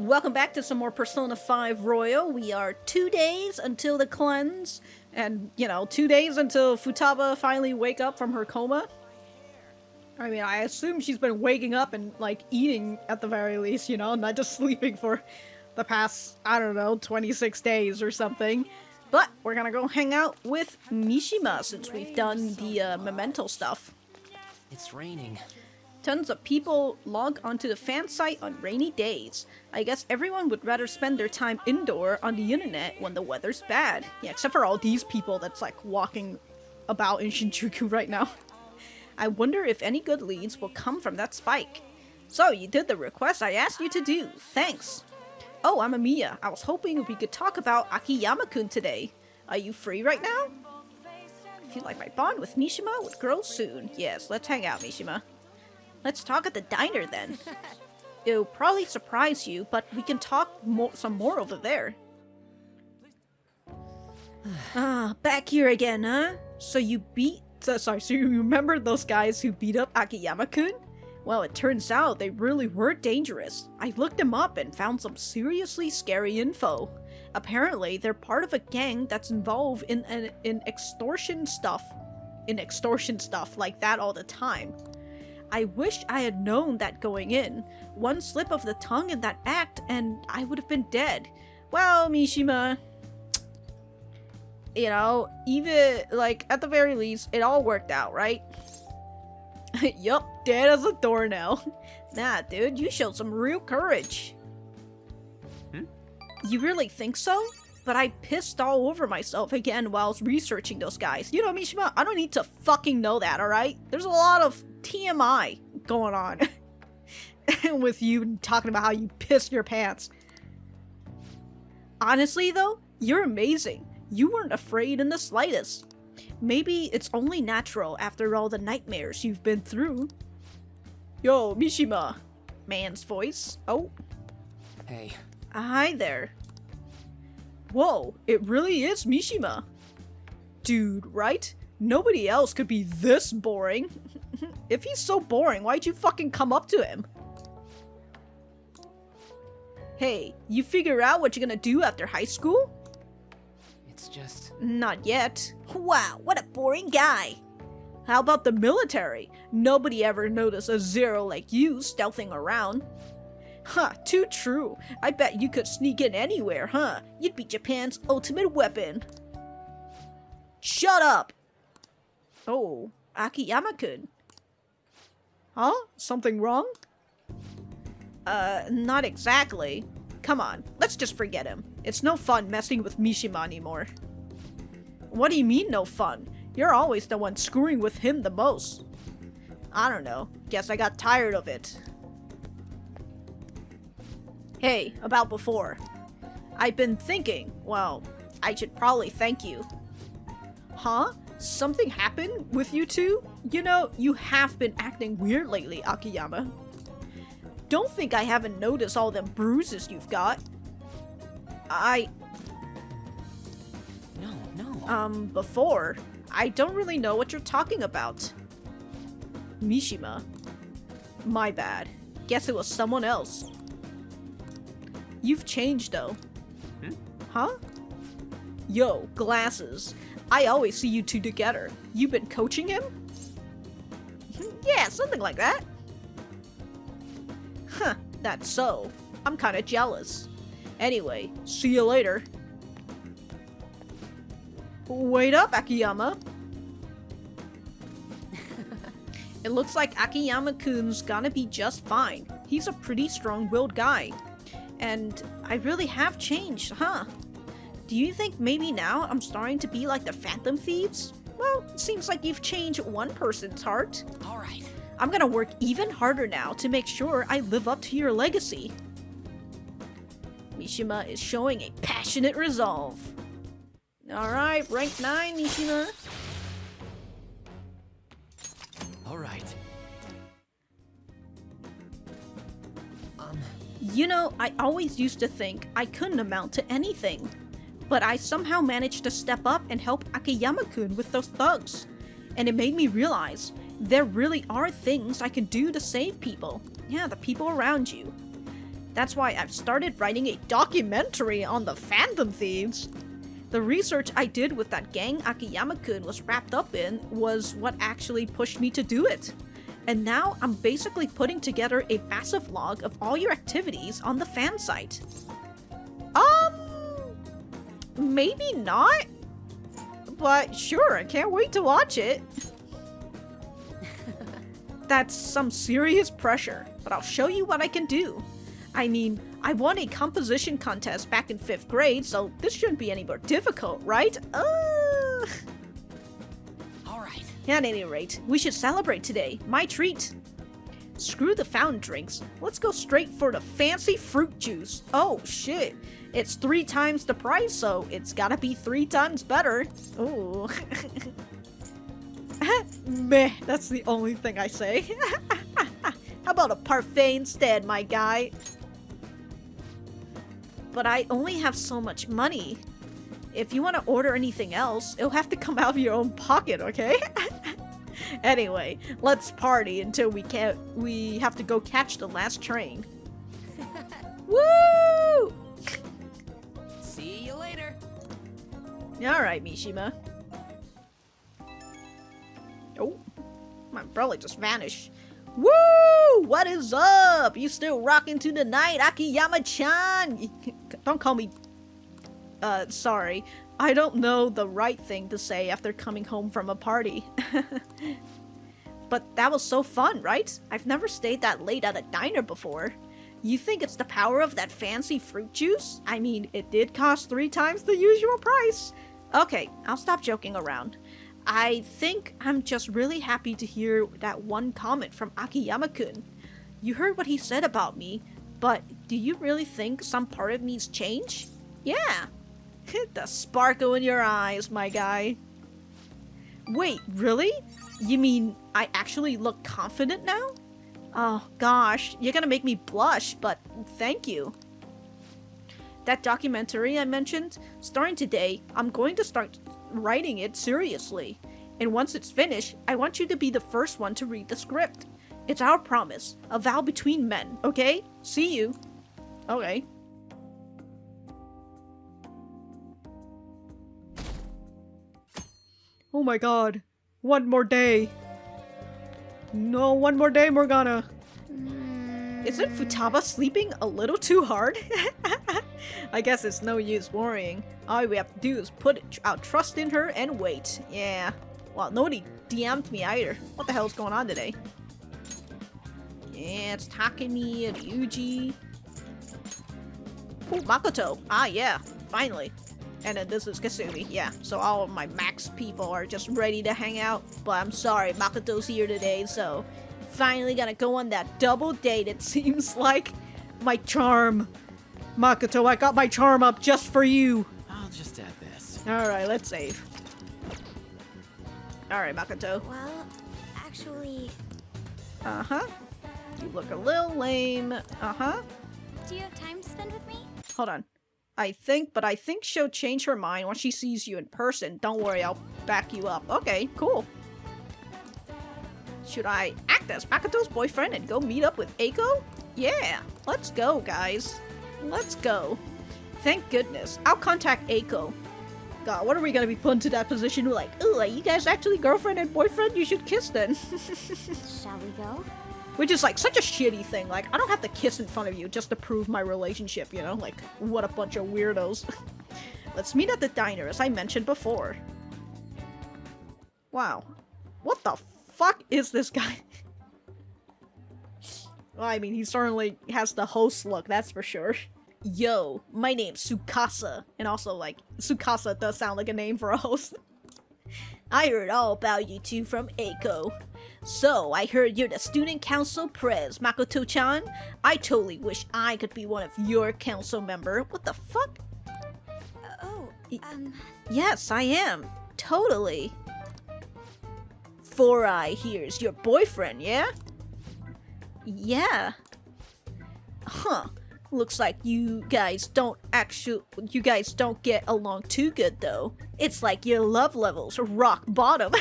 Welcome back to some more Persona 5 Royal. We are 2 days until the cleanse, and, 2 days until Futaba finally wake up from her coma. I mean, I assume she's been waking up and, eating at the very least, not just sleeping for the past, 26 days or something. But we're gonna go hang out with Mishima since we've done the memento stuff. It's raining. Tons of people log onto the fan site on rainy days. I guess everyone would rather spend their time indoor on the internet when the weather's bad. Yeah, except for all these people that's walking about in Shinjuku right now. I wonder if any good leads will come from that spike. So, you did the request I asked you to do. Thanks. Oh, I'm Amiya. I was hoping we could talk about Akiyama-kun today. Are you free right now? I feel like my bond with Mishima would grow soon. Yes, let's hang out, Mishima. Let's talk at the diner then. It'll probably surprise you, but we can talk some more over there. Back here again, huh? So you remember those guys who beat up Akiyama-kun? Well, it turns out they really were dangerous. I looked them up and found some seriously scary info. Apparently, they're part of a gang that's involved in extortion stuff. Like that all the time. I wish I had known that going in. One slip of the tongue in that act and I would have been dead. Well, Mishima, even, at the very least, it all worked out, right? Yup, dead as a doornail. Nah, dude, you showed some real courage. You really think so? But I pissed all over myself again while I was researching those guys. Mishima, I don't need to fucking know that, alright? There's a lot of TMI going on with you talking about how you pissed your pants. Honestly, though, you're amazing. You weren't afraid in the slightest. Maybe it's only natural after all the nightmares you've been through. Yo, Mishima. Man's voice. Oh. Hey. Hi there. Whoa, it really is Mishima. Dude, right? Nobody else could be this boring. If he's so boring, why'd you fucking come up to him? Hey, you figure out what you're gonna do after high school? It's just... Not yet. Wow, what a boring guy. How about the military? Nobody ever noticed a zero like you stealthing around. Huh, too true. I bet you could sneak in anywhere, huh? You'd be Japan's ultimate weapon. Shut up! Oh, Akiyama-kun. Huh? Something wrong? Not exactly. Come on, let's just forget him. It's no fun messing with Mishima anymore. What do you mean no fun? You're always the one screwing with him the most. I don't know. Guess I got tired of it. Hey, about before. I've been thinking, well, I should probably thank you. Huh? Something happened with you two? You have been acting weird lately, Akiyama. Don't think I haven't noticed all them bruises you've got. No. Before? I don't really know what you're talking about. Mishima. My bad. Guess it was someone else. You've changed, though. Huh? Yo, glasses. I always see you two together. You've been coaching him? Yeah, something like that. Huh, that's so. I'm kinda jealous. Anyway, see you later. Wait up, Akiyama. It looks like Akiyama-kun's gonna be just fine. He's a pretty strong-willed guy. And I really have changed, huh? Do you think maybe now I'm starting to be like the Phantom Thieves? Well, it seems like you've changed one person's heart. Alright. I'm gonna work even harder now to make sure I live up to your legacy. Mishima is showing a passionate resolve. Alright, rank 9, Mishima. Alright. I always used to think I couldn't amount to anything. But I somehow managed to step up and help Akiyama-kun with those thugs. And it made me realize there really are things I can do to save people. Yeah, the people around you. That's why I've started writing a documentary on the fandom thieves. The research I did with that gang Akiyama-kun was wrapped up in was what actually pushed me to do it. And now I'm basically putting together a massive log of all your activities on the fan site. Maybe not? But sure, I can't wait to watch it. That's some serious pressure, but I'll show you what I can do. I mean, I won a composition contest back in 5th grade, so this shouldn't be any more difficult, right? Alright. At any rate, we should celebrate today. My treat. Screw the fountain drinks. Let's go straight for the fancy fruit juice. Oh, shit. It's 3 times the price, so it's gotta be 3 times better. Ooh. Meh, that's the only thing I say. How about a parfait instead, my guy? But I only have so much money. If you want to order anything else, it'll have to come out of your own pocket, okay? Anyway, let's party until we have to go catch the last train. Woo! See you later. Alright, Mishima. Oh, my umbrella just vanished. Woo! What is up? You still rocking to the night, Akiyama-chan? Don't call me... sorry. I don't know the right thing to say after coming home from a party. But that was so fun, right? I've never stayed that late at a diner before. You think it's the power of that fancy fruit juice? I mean, it did cost 3 times the usual price. Okay, I'll stop joking around. I think I'm just really happy to hear that one comment from Akiyama-kun. You heard what he said about me, but do you really think some part of me's changed? Yeah. The sparkle in your eyes, my guy. Wait, really? You mean I actually look confident now? Oh gosh, you're gonna make me blush, but thank you. That documentary I mentioned, starting today, I'm going to start writing it seriously. And once it's finished, I want you to be the first one to read the script. It's our promise, a vow between men, okay? See you. Okay. Oh my god. One more day. No, one more day, Morgana. Isn't Futaba sleeping a little too hard? I guess it's no use worrying. All we have to do is put our trust in her and wait. Yeah. Well, nobody DM'd me either. What the hell's going on today? Yeah, it's Takemi, Ryuji. Oh, Makoto. Ah, yeah. Finally. And then this is Kasumi. Yeah, so all of my max people are just ready to hang out. But I'm sorry, Makoto's here today, so... Finally gonna go on that double date, it seems like. My charm. Makoto, I got my charm up just for you. I'll just add this. Alright, let's save. Alright, Makoto. Well, actually... Uh-huh. You look a little lame. Uh-huh. Do you have time to spend with me? Hold on. I think she'll change her mind once she sees you in person. Don't worry, I'll back you up. Okay, cool. Should I act as Makoto's boyfriend and go meet up with Eiko? Yeah, let's go, guys. Let's go. Thank goodness. I'll contact Eiko. God, what are we gonna be put into that position? We're like, ooh, are you guys actually girlfriend and boyfriend? You should kiss then. Shall we go? Which is like such a shitty thing. Like, I don't have to kiss in front of you just to prove my relationship, you know? Like, what a bunch of weirdos. Let's meet at the diner, as I mentioned before. Wow. What the fuck is this guy? Well, I mean, he certainly has the host look, that's for sure. Yo, my name's Tsukasa. And also, like, Tsukasa does sound like a name for a host. I heard all about you two from Eiko. So, I heard you're the student council pres, Makoto-chan. I totally wish I could be one of your council member. What the fuck? Yes, I am. Totally. Four Eye here's your boyfriend, yeah? Yeah. Huh. Looks like you guys don't get along too good though. It's like your love levels are rock bottom.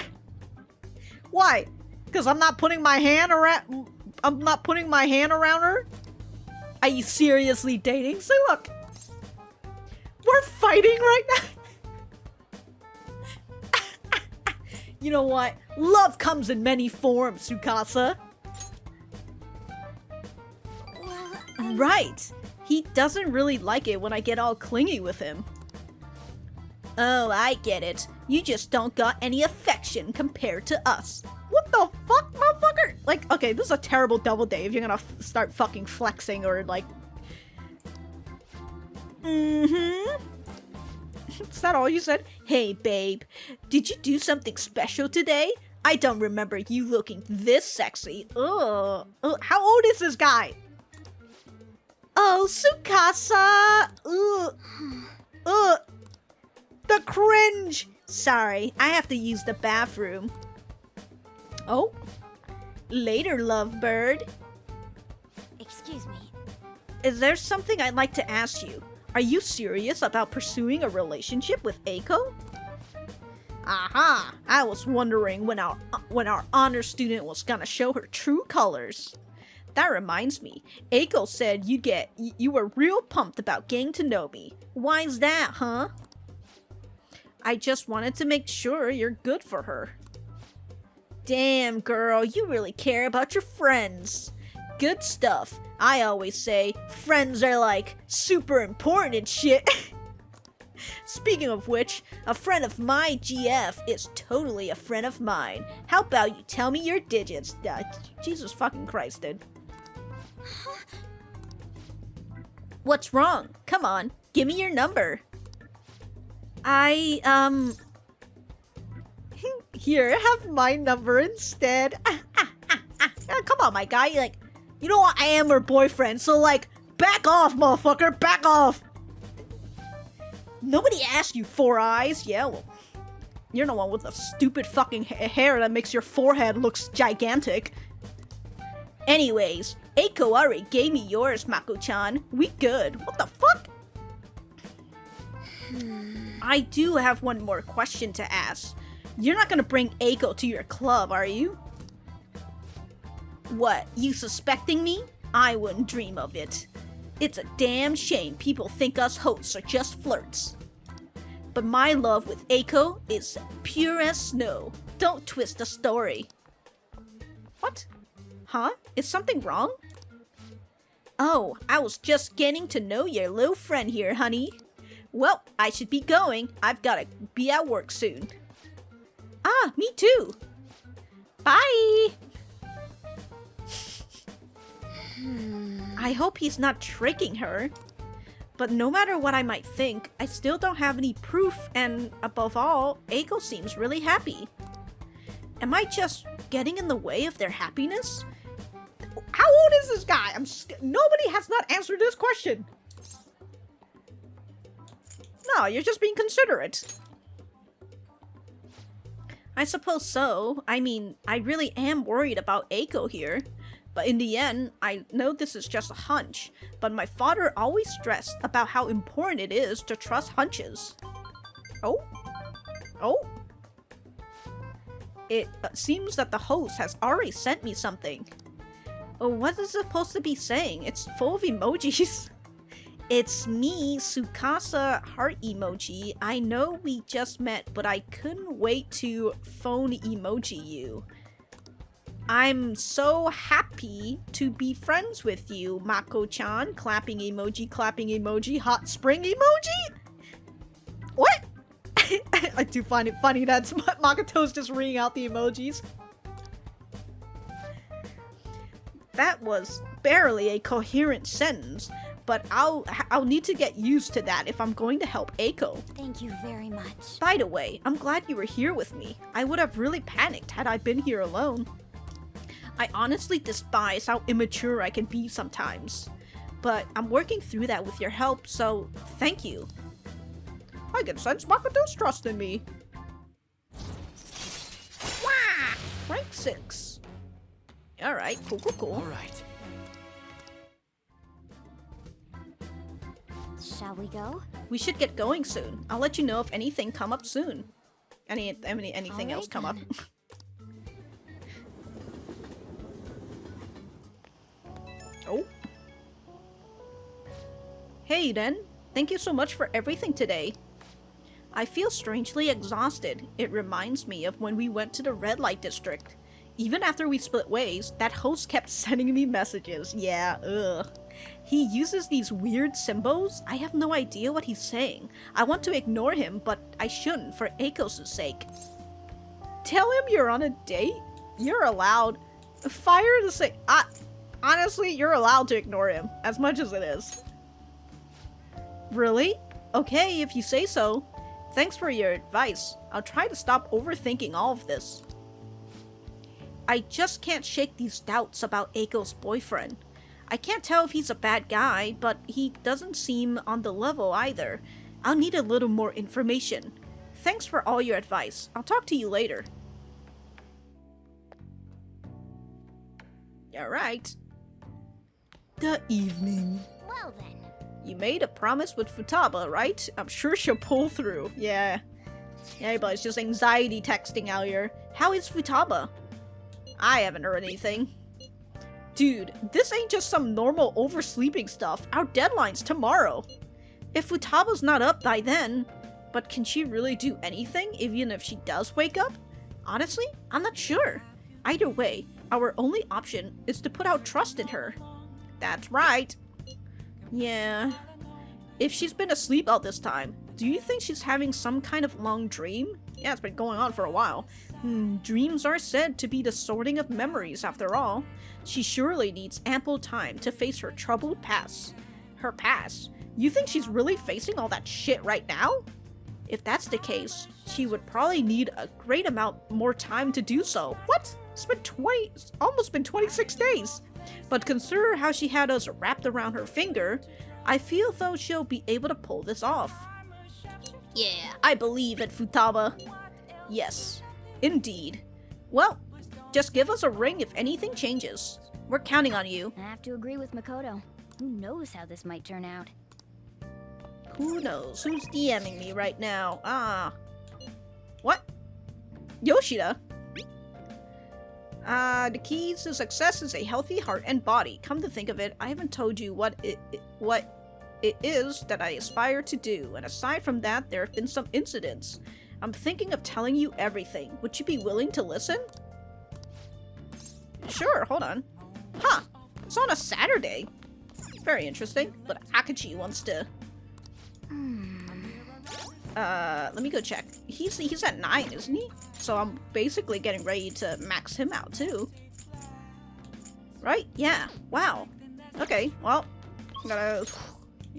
Why? Because I'm not putting my hand around her? Are you seriously dating? So look, we're fighting right now. You know what? Love comes in many forms, Tsukasa. Well, Right. He doesn't really like it when I get all clingy with him. Oh, I get it. You just don't got any affection compared to us. What the fuck, motherfucker? Like, okay, this is a terrible double date if you're gonna start fucking flexing or like... Mm-hmm. Is that all you said? Hey, babe. Did you do something special today? I don't remember you looking this sexy. Ugh. How old is this guy? Oh, Tsukasa! Ugh. Ugh. The cringe! Sorry, I have to use the bathroom. Oh. Later, lovebird. excuse me. Is there something I'd like to ask you? Are you serious about pursuing a relationship with Eiko? Aha! I was wondering when our honor student was gonna show her true colors. That reminds me, Eiko said you were real pumped about getting to know me. Why's that, huh? I just wanted to make sure you're good for her. Damn, girl, you really care about your friends. Good stuff. I always say, friends are like super important and shit. Speaking of which, a friend of my GF is totally a friend of mine. How about you tell me your digits? Jesus fucking Christ, dude. What's wrong? Come on, give me your number. Here, have my number instead. Come on, my guy. Like, you know what? I am her boyfriend, so like, back off, motherfucker. Back off. Nobody asked you, Four Eyes. Yeah, well, you're the one with the stupid fucking hair that makes your forehead looks gigantic. Anyways, Eiko already gave me yours, Mako-chan. We good. What the fuck? I do have one more question to ask. You're not gonna bring Eiko to your club, are you? What, you suspecting me? I wouldn't dream of it. It's a damn shame people think us hosts are just flirts. But my love with Eiko is pure as snow. Don't twist the story. What? Huh? Is something wrong? Oh, I was just getting to know your little friend here, honey. Well, I should be going. I've gotta be at work soon. Ah, me too. Bye! I hope he's not tricking her. But no matter what I might think, I still don't have any proof, and above all, Eiko seems really happy. Am I just getting in the way of their happiness? How old is this guy? Nobody has not answered this question. No, you're just being considerate. I suppose so. I mean, I really am worried about Eiko here. But in the end, I know this is just a hunch, but my father always stressed about how important it is to trust hunches. Oh? Oh? It seems that the host has already sent me something. Oh, what is it supposed to be saying? It's full of emojis. It's me, Tsukasa heart emoji. I know we just met, but I couldn't wait to phone emoji you. I'm so happy to be friends with you, Mako-chan. Clapping emoji, hot spring emoji? What? I do find it funny that Makoto's just reading out the emojis. That was barely a coherent sentence, but I'll need to get used to that if I'm going to help Eiko. Thank you very much. By the way, I'm glad you were here with me. I would have really panicked had I been here alone. I honestly despise how immature I can be sometimes. But I'm working through that with your help, so thank you. I can sense Makoto's trust in me. Wah! Rank 6. Alright, cool. All right. Shall we go? We should get going soon. I'll let you know if anything come up soon. Anything else come up. Oh. Hey then, thank you so much for everything today. I feel strangely exhausted. It reminds me of when we went to the red light district. Even after we split ways, that host kept sending me messages. Yeah, ugh. He uses these weird symbols. I have no idea what he's saying. I want to ignore him, but I shouldn't for Eikos' sake. Tell him you're on a date? You're allowed. Fire the say. Honestly, you're allowed to ignore him, as much as it is. Really? Okay, if you say so. Thanks for your advice. I'll try to stop overthinking all of this. I just can't shake these doubts about Eiko's boyfriend. I can't tell if he's a bad guy, but he doesn't seem on the level either. I'll need a little more information. Thanks for all your advice. I'll talk to you later. Alright. The evening. Well then. You made a promise with Futaba, right? I'm sure she'll pull through. Yeah. Yeah, but it's just anxiety texting out here. How is Futaba? I haven't heard anything. Dude, this ain't just some normal oversleeping stuff. Our deadline's tomorrow. If Futaba's not up by then, but can she really do anything even if she does wake up? Honestly, I'm not sure. Either way, our only option is to put our trust in her. That's right. Yeah. If she's been asleep all this time, do you think she's having some kind of long dream? Yeah, it's been going on for a while. Dreams are said to be the sorting of memories after all. She surely needs ample time to face her troubled past. Her past? You think she's really facing all that shit right now? If that's the case, she would probably need a great amount more time to do so. What? It's been almost been 26 days. But consider how she had us wrapped around her finger. I feel though she'll be able to pull this off. Yeah, I believe in Futaba. Yes, indeed. Well, just give us a ring if anything changes. We're counting on you. I have to agree with Makoto. Who knows how this might turn out? Who knows? Who's DMing me right now? What? Yoshida? The keys to success is a healthy heart and body. Come to think of it, I haven't told you what it is that I aspire to do, and aside from that, there have been some incidents. I'm thinking of telling you everything. Would you be willing to listen? Sure, hold on. Huh, it's on a Saturday. Very interesting, but Akechi wants to... let me go check. He's at 9, isn't he? So I'm basically getting ready to max him out too. Right? Yeah. Wow. Okay, well, I'm gonna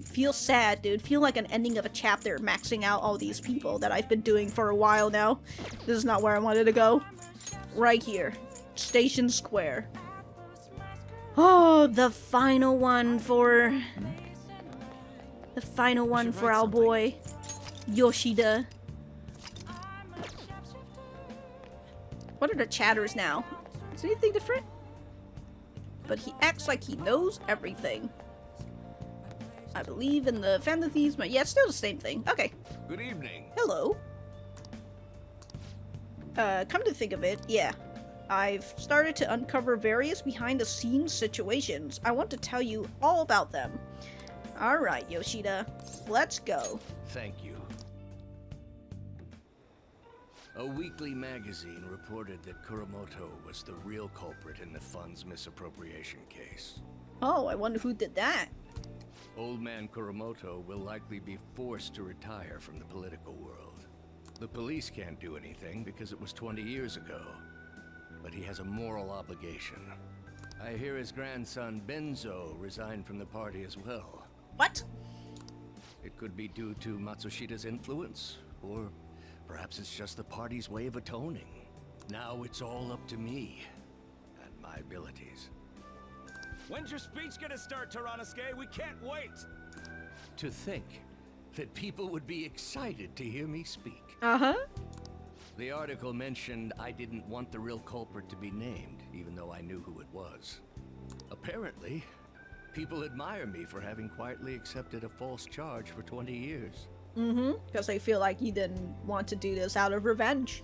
feel sad, dude. Feel like an ending of a chapter, maxing out all these people that I've been doing for a while now. This is not where I wanted to go. Right here. Station Square. Oh, the final one for... The final one for our boy, Yoshida. What are the chatters now? Is anything different? But he acts like he knows everything. I believe in the fantasies, but yeah, it's still the same thing. Okay. Good evening. Hello. Come to think of it, yeah. I've started to uncover various behind-the-scenes situations. I want to tell you all about them. Alright, Yoshida. Let's go. Thank you. A weekly magazine reported that Kuromoto was the real culprit in the fund's misappropriation case. Oh, I wonder who did that. Old man Kuromoto will likely be forced to retire from the political world. The police can't do anything because it was 20 years ago. But he has a moral obligation. I hear his grandson Benzo resigned from the party as well. What? It could be due to Matsushida's influence, or perhaps it's just the party's way of atoning. Now it's all up to me and my abilities. When's your speech gonna start, Tyranosuke? We can't wait! To think that people would be excited to hear me speak. Uh-huh. The article mentioned I didn't want the real culprit to be named, even though I knew who it was. Apparently, people admire me for having quietly accepted a false charge for 20 years. Because they feel like you didn't want to do this out of revenge.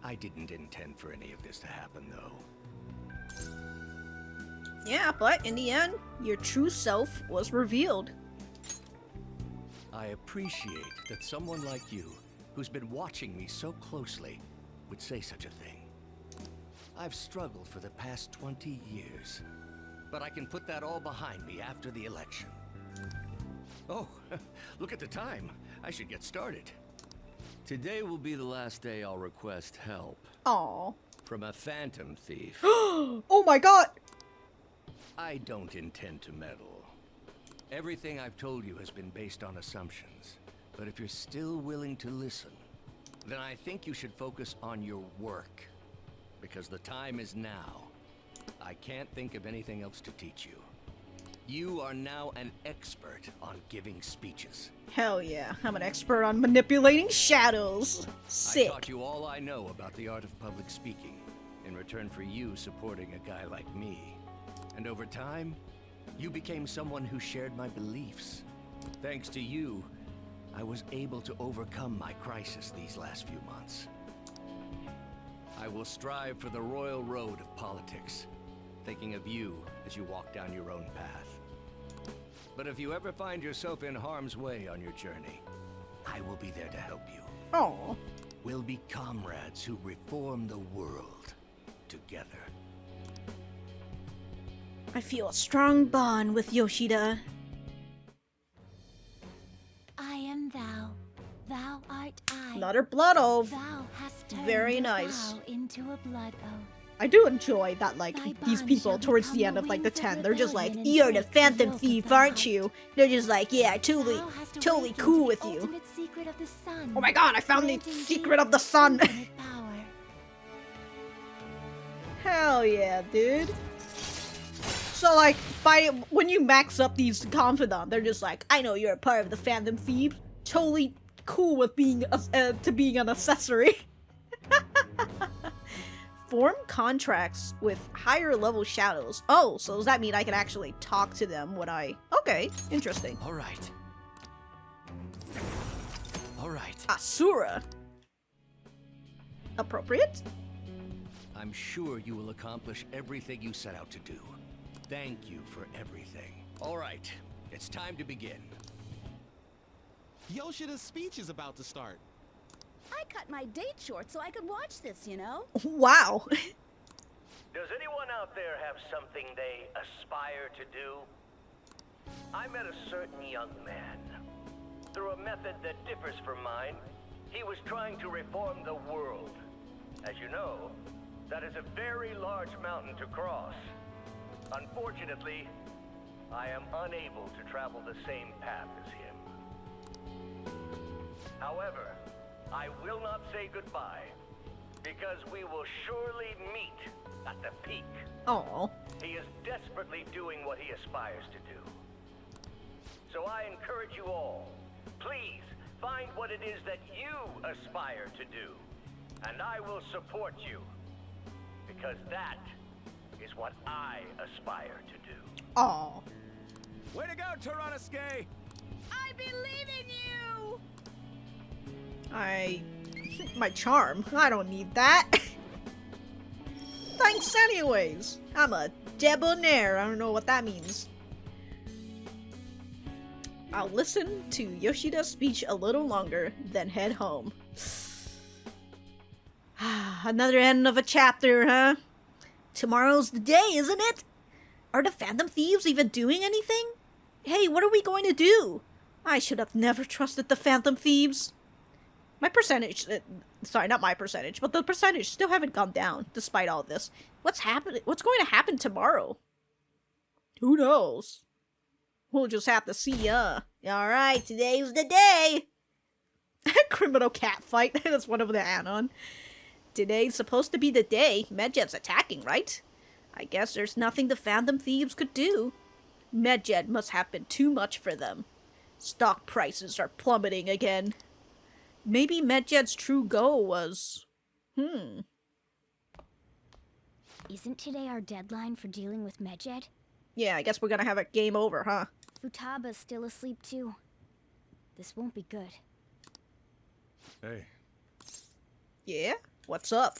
I didn't intend for any of this to happen, though. Yeah, but in the end, your true self was revealed. I appreciate that someone like you, who's been watching me so closely, would say such a thing. I've struggled for the past 20 years, but I can put that all behind me after the election. Oh, look at the time. I should get started. Today will be the last day I'll request help. Aw. From a phantom thief. Oh my god! I don't intend to meddle. Everything I've told you has been based on assumptions. But if you're still willing to listen, then I think you should focus on your work. Because the time is now. I can't think of anything else to teach you. You are now an expert on giving speeches. Hell yeah, I'm an expert on manipulating shadows. Sick. I taught you all I know about the art of public speaking, in return for you supporting a guy like me. And over time, you became someone who shared my beliefs. Thanks to you, I was able to overcome my crisis these last few months. I will strive for the royal road of politics, thinking of you as you walk down your own path. But if you ever find yourself in harm's way on your journey, I will be there to help you. Oh. We'll be comrades who reform the world together. I feel a strong bond with Yoshida. I am thou. Thou art I. Another blood oath. Thou hast turned Very the nice. vow into a blood oath. I do enjoy that, like, Thy these bond people shall towards the become end of, like, the wings of 10, they're just like, rebellion and you're the break the Phantom yoke of Thief, the aren't house. you? They're just like, yeah, totally Thou hast cool awakened with the you. ultimate secret of the sun, Oh my god, I found the granting secret thee of the sun. infinite power. Hell yeah, dude. So, like, when you max up these confidant, they're just like, I know you're a part of the Phantom Thieves. Totally cool with being being an accessory. Form contracts with higher level shadows. Oh, so does that mean I can actually talk to them when I... Okay, interesting. All right. All right. Asura. Appropriate? I'm sure you will accomplish everything you set out to do. Thank you for everything. All right, it's time to begin. Yoshida's speech is about to start. I cut my date short so I could watch this, you know? Wow. Does anyone out there have something they aspire to do? I met a certain young man. Through a method that differs from mine, he was trying to reform the world. As you know, that is a very large mountain to cross. Unfortunately, I am unable to travel the same path as him. However, I will not say goodbye, because we will surely meet at the peak. Oh. He is desperately doing what he aspires to do. So I encourage you all, please find what it is that you aspire to do, and I will support you, because that is what I aspire to do. Oh. Way to go, Tyrannusque! I believe in you! I think my charm. I don't need that. Thanks anyways. I'm a debonair. I don't know what that means. I'll listen to Yoshida's speech a little longer, then head home. Another end of a chapter, huh? Tomorrow's the day, isn't it? Are the Phantom Thieves even doing anything? Hey, what are we going to do? I should have never trusted the Phantom Thieves. My percentage, sorry, not my percentage, but the percentage still haven't gone down, despite all this. What's happening? What's going to happen tomorrow? Who knows? We'll just have to see, Alright, today's the day! Criminal cat fight, that's one of the add-on. Today's supposed to be the day Medjed's attacking, right? I guess there's nothing the Phantom Thieves could do. Medjed must have been too much for them. Stock prices are plummeting again. Maybe Medjed's true goal was... Isn't today our deadline for dealing with Medjed? Yeah, I guess we're gonna have a game over, huh? Futaba's still asleep too. This won't be good. Hey, Yeah? What's up?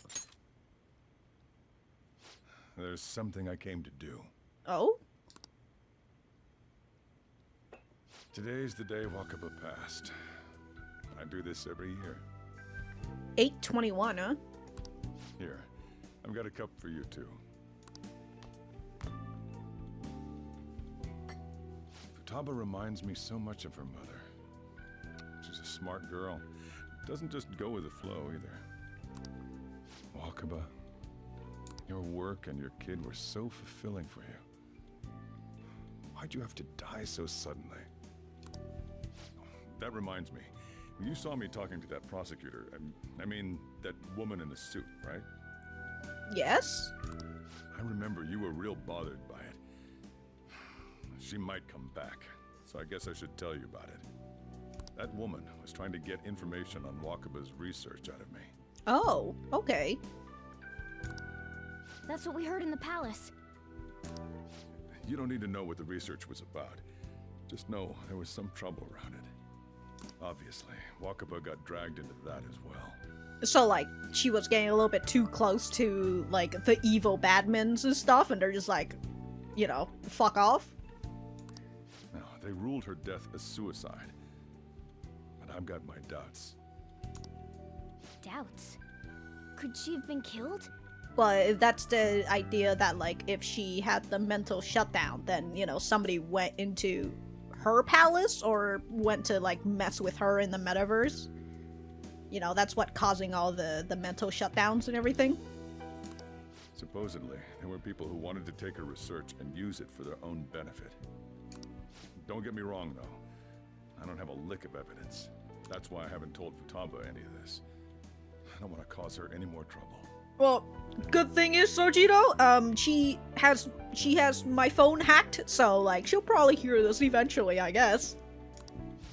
there's something I came to do. Oh? Today's the day Wakaba passed. I do this every year. 8/21, huh? Here, I've got a cup for you too. Futaba reminds me so much of her mother. She's a smart girl. Doesn't just go with the flow either. Wakaba, your work and your kid were so fulfilling for you. Why'd you have to die so suddenly? That reminds me. You saw me talking to that prosecutor. I mean, that woman in the suit, right? Yes? I remember you were real bothered by it. She might come back, so I guess I should tell you about it. That woman was trying to get information on Wakaba's research out of me. Oh, okay. That's what we heard in the palace. You don't need to know what the research was about. Just know there was some trouble around it. Obviously, Wakaba got dragged into that as well. So, like, she was getting a little bit too close to, like, the evil badmans and stuff, and they're just like, you know, fuck off? No, they ruled her death as suicide. But I've got my doubts. Doubts? Could she have been killed? But that's the idea that, like, if she had the mental shutdown, then, you know, somebody went into her palace or went to, like, mess with her in the metaverse. You know, that's what causing all the mental shutdowns and everything. Supposedly, there were people who wanted to take her research and use it for their own benefit. Don't get me wrong, though. I don't have a lick of evidence. That's why I haven't told Futaba any of this. I don't want to cause her any more trouble. Well, good thing is, Sojiro, she has my phone hacked, so, like, she'll probably hear this eventually, I guess.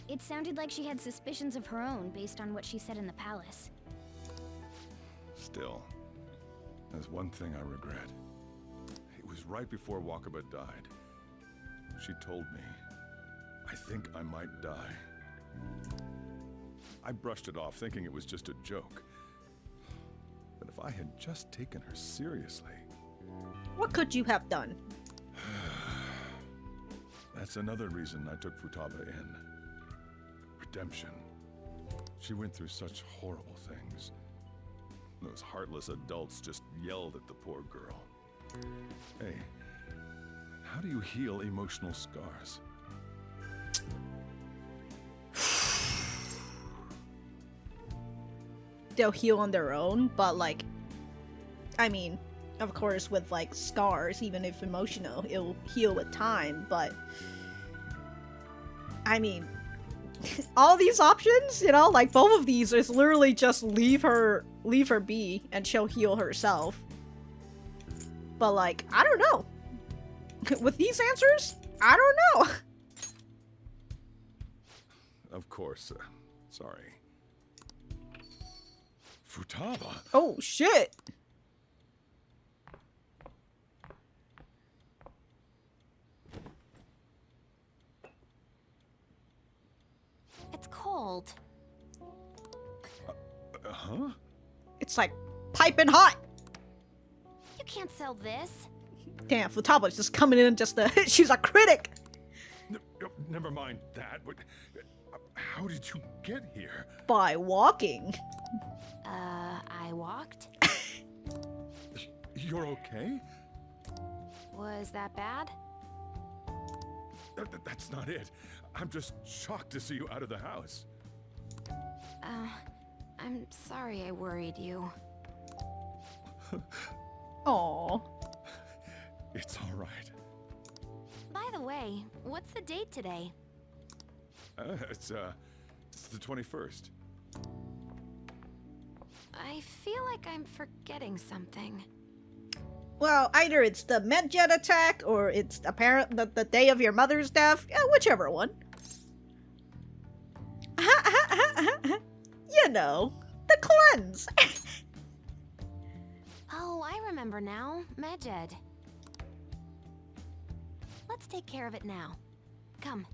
It sounded like she had suspicions of her own based on what she said in the palace. Still, there's one thing I regret. It was right before Wakaba died. She told me, I think I might die. I brushed it off, thinking it was just a joke. But if I had just taken her seriously... What could you have done? That's another reason I took Futaba in. Redemption. She went through such horrible things. Those heartless adults just yelled at the poor girl. Hey, how do you heal emotional scars? They'll heal on their own, but, like, I mean, of course, with, like, scars, even if emotional, it'll heal with time, but, I mean, all these options, you know, like, both of these is literally just leave her be, and she'll heal herself. But, like, I don't know. With these answers, I don't know. Of course, sorry. Futaba? Oh, shit! It's cold. Huh? It's like piping hot! You can't sell this. Damn, Futaba's just coming in just to- she's a critic! Never mind that, but how did you get here? By walking. I walked? You're okay? Was that bad? That's not it. I'm just shocked to see you out of the house. I'm sorry I worried you. Aww. It's all right. By the way, what's the date today? It's the 21st. I feel like I'm forgetting something. Well, either it's the Medjet attack, or it's apparent that the day of your mother's death. Yeah, whichever one. You know, the cleanse. Oh, I remember now. Medjed. Let's take care of it now. Come.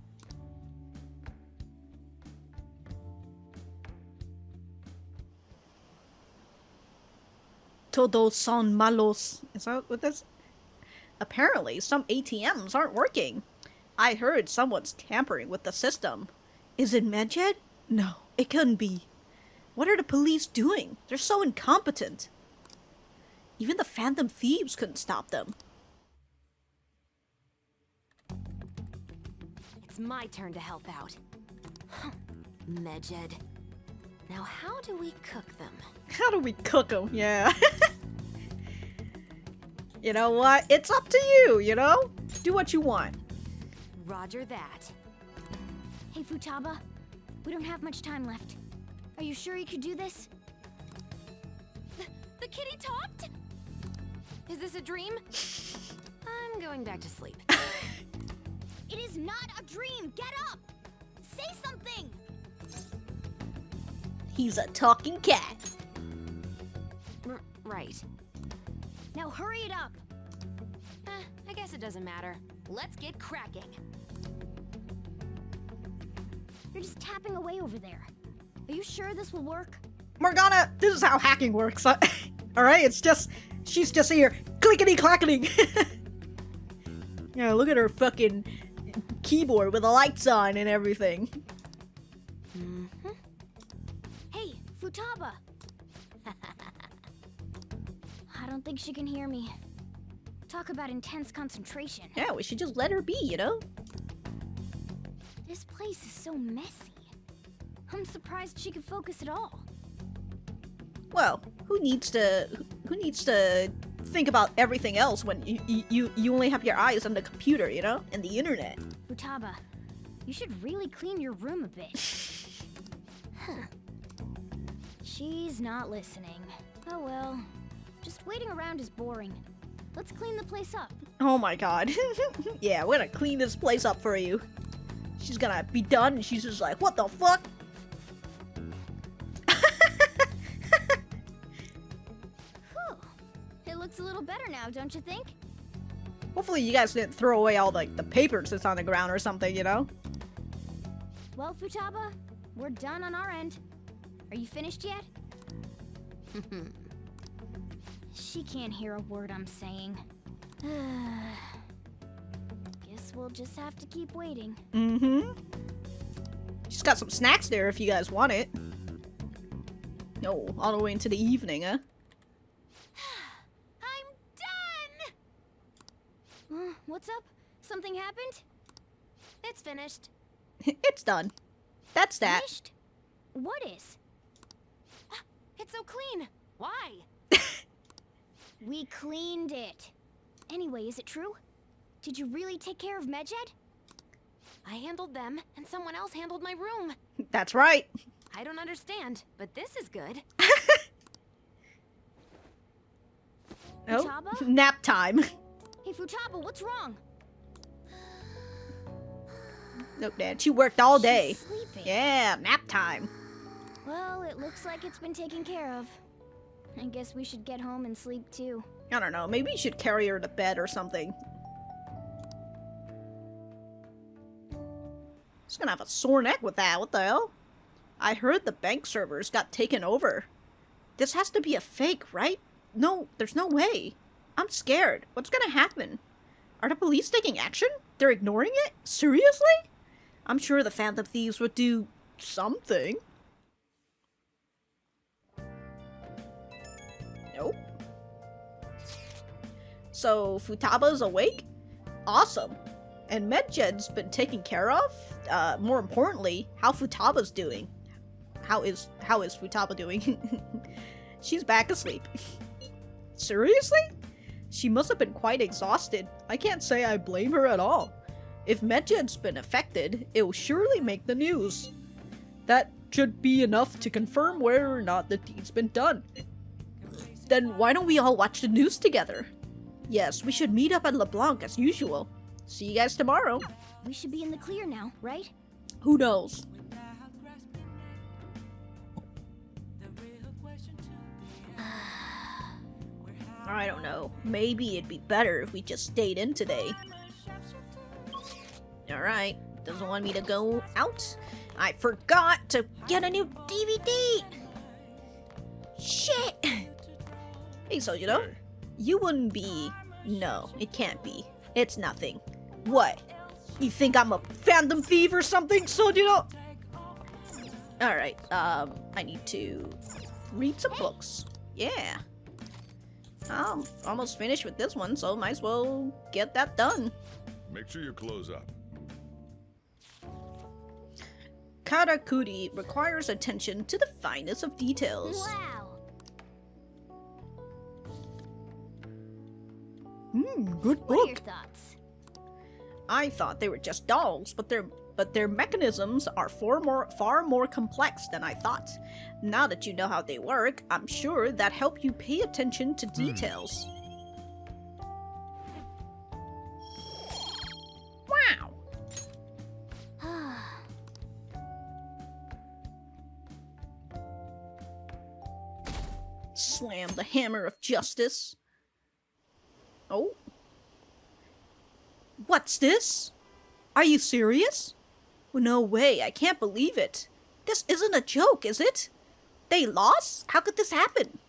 Todos son malos. Is that what this? Apparently, some ATMs aren't working. I heard someone's tampering with the system. Is it Medjed? No, it couldn't be. What are the police doing? They're so incompetent. Even the Phantom Thieves couldn't stop them. It's my turn to help out. Medjed. Now how do we cook them? How do we cook them? Yeah. You know what? It's up to you, you know? Do what you want. Roger that. Hey, Futaba. We don't have much time left. Are you sure you could do this? The kitty talked? Is this a dream? I'm going back to sleep. It is not a dream! Get up! Say something! He's a talking cat. Right. Now hurry it up! I guess it doesn't matter. Let's get cracking. You're just tapping away over there. Are you sure this will work? Morgana, this is how hacking works. Alright, it's just... She's just here, clickety-clackety. Yeah, look at her fucking keyboard with the lights on and everything. Mm-hmm. Hey, Futaba! I don't think she can hear me. Talk about intense concentration. Yeah, we should just let her be, you know? This place is so messy. I'm surprised she can focus at all. Well, who needs to think about everything else when you only have your eyes on the computer, you know? And the internet. Futaba, you should really clean your room a bit. She's not listening. Oh well. Just waiting around is boring. Let's clean the place up. Oh my god. Yeah, we're gonna clean this place up for you. She's gonna be done and she's just like, what the fuck? It looks a little better now, don't you think? Hopefully you guys didn't throw away all the papers that's on the ground or something, you know? Well, Futaba, we're done on our end. Are you finished yet? She can't hear a word I'm saying. Guess we'll just have to keep waiting. Mm-hmm. She's got some snacks there if you guys want it. No, all the way into the evening, huh? I'm done! What's up? Something happened? It's finished. It's done. That's that. Finished? What is? It's so clean. Why? We cleaned it. Anyway, is it true? Did you really take care of Medjed? I handled them, and someone else handled my room. That's right. I don't understand, but this is good. Oh, Futaba? nap time. Hey, Futaba, what's wrong? Nope, Dad. She worked all day. She's sleeping. Yeah, nap time. Well, it looks like it's been taken care of. I guess we should get home and sleep too. I don't know. Maybe you should carry her to bed or something. She's gonna have a sore neck with that. What the hell? I heard the bank servers got taken over. This has to be a fake, right? No, there's no way. I'm scared. What's gonna happen? Are the police taking action? They're ignoring it? Seriously? I'm sure the Phantom Thieves would do something. Nope. So, Futaba's awake? Awesome. And Medjed's been taken care of? More importantly, how Futaba's doing. How is Futaba doing? She's back asleep. Seriously? She must have been quite exhausted. I can't say I blame her at all. If Medjed's been affected, it will surely make the news. That should be enough to confirm whether or not the deed's been done. Then why don't we all watch the news together? Yes, we should meet up at Leblanc as usual. See you guys tomorrow. We should be in the clear now, right? Who knows? I don't know. Maybe it'd be better if we just stayed in today. Alright. Doesn't want me to go out. I forgot to get a new DVD! Shit! Hey, Sojiro. You wouldn't be... No, it can't be. It's nothing. What? You think I'm a phantom thief or something, Sojiro? Alright, I need to read some books. Yeah. I'm almost finished with this one, so might as well get that done. Make sure you close up. Karakuri requires attention to the finest of details. Wow. Good What are your book. thoughts? I thought they were just dolls, but their mechanisms are far more complex than I thought. Now that you know how they work, I'm sure that help you pay attention to details. Wow. Slam the hammer of justice. Oh. What's this? Are you serious? Well, no way, I can't believe it. This isn't a joke, is it? They lost? How could this happen?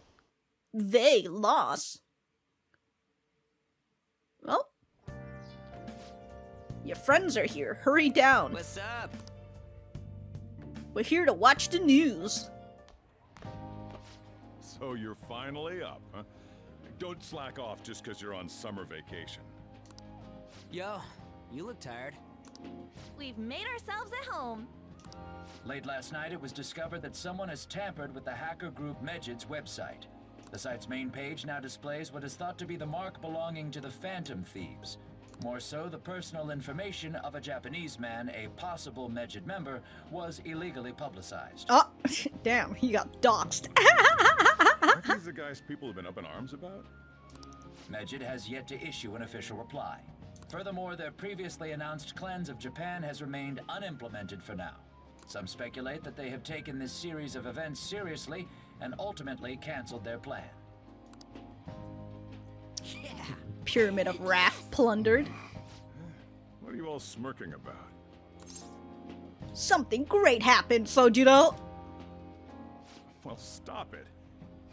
They lost. Well, your friends are here. Hurry down. What's up? We're here to watch the news. So you're finally up, huh? Don't slack off just because you're on summer vacation. Yo, you look tired. We've made ourselves at home. Late last night, it was discovered that someone has tampered with the hacker group Mejid's website. The site's main page now displays what is thought to be the mark belonging to the Phantom Thieves. More so, the personal information of a Japanese man, a possible Mejid member, was illegally publicized. Oh, damn, he got doxxed. Aren't these the guys people have been up in arms about? Mejid has yet to issue an official reply. Furthermore, their previously announced cleanse of Japan has remained unimplemented for now. Some speculate that they have taken this series of events seriously and ultimately canceled their plan. Yeah. Pyramid of Wrath plundered. What are you all smirking about? Something great happened, Sojiro. Well, stop it.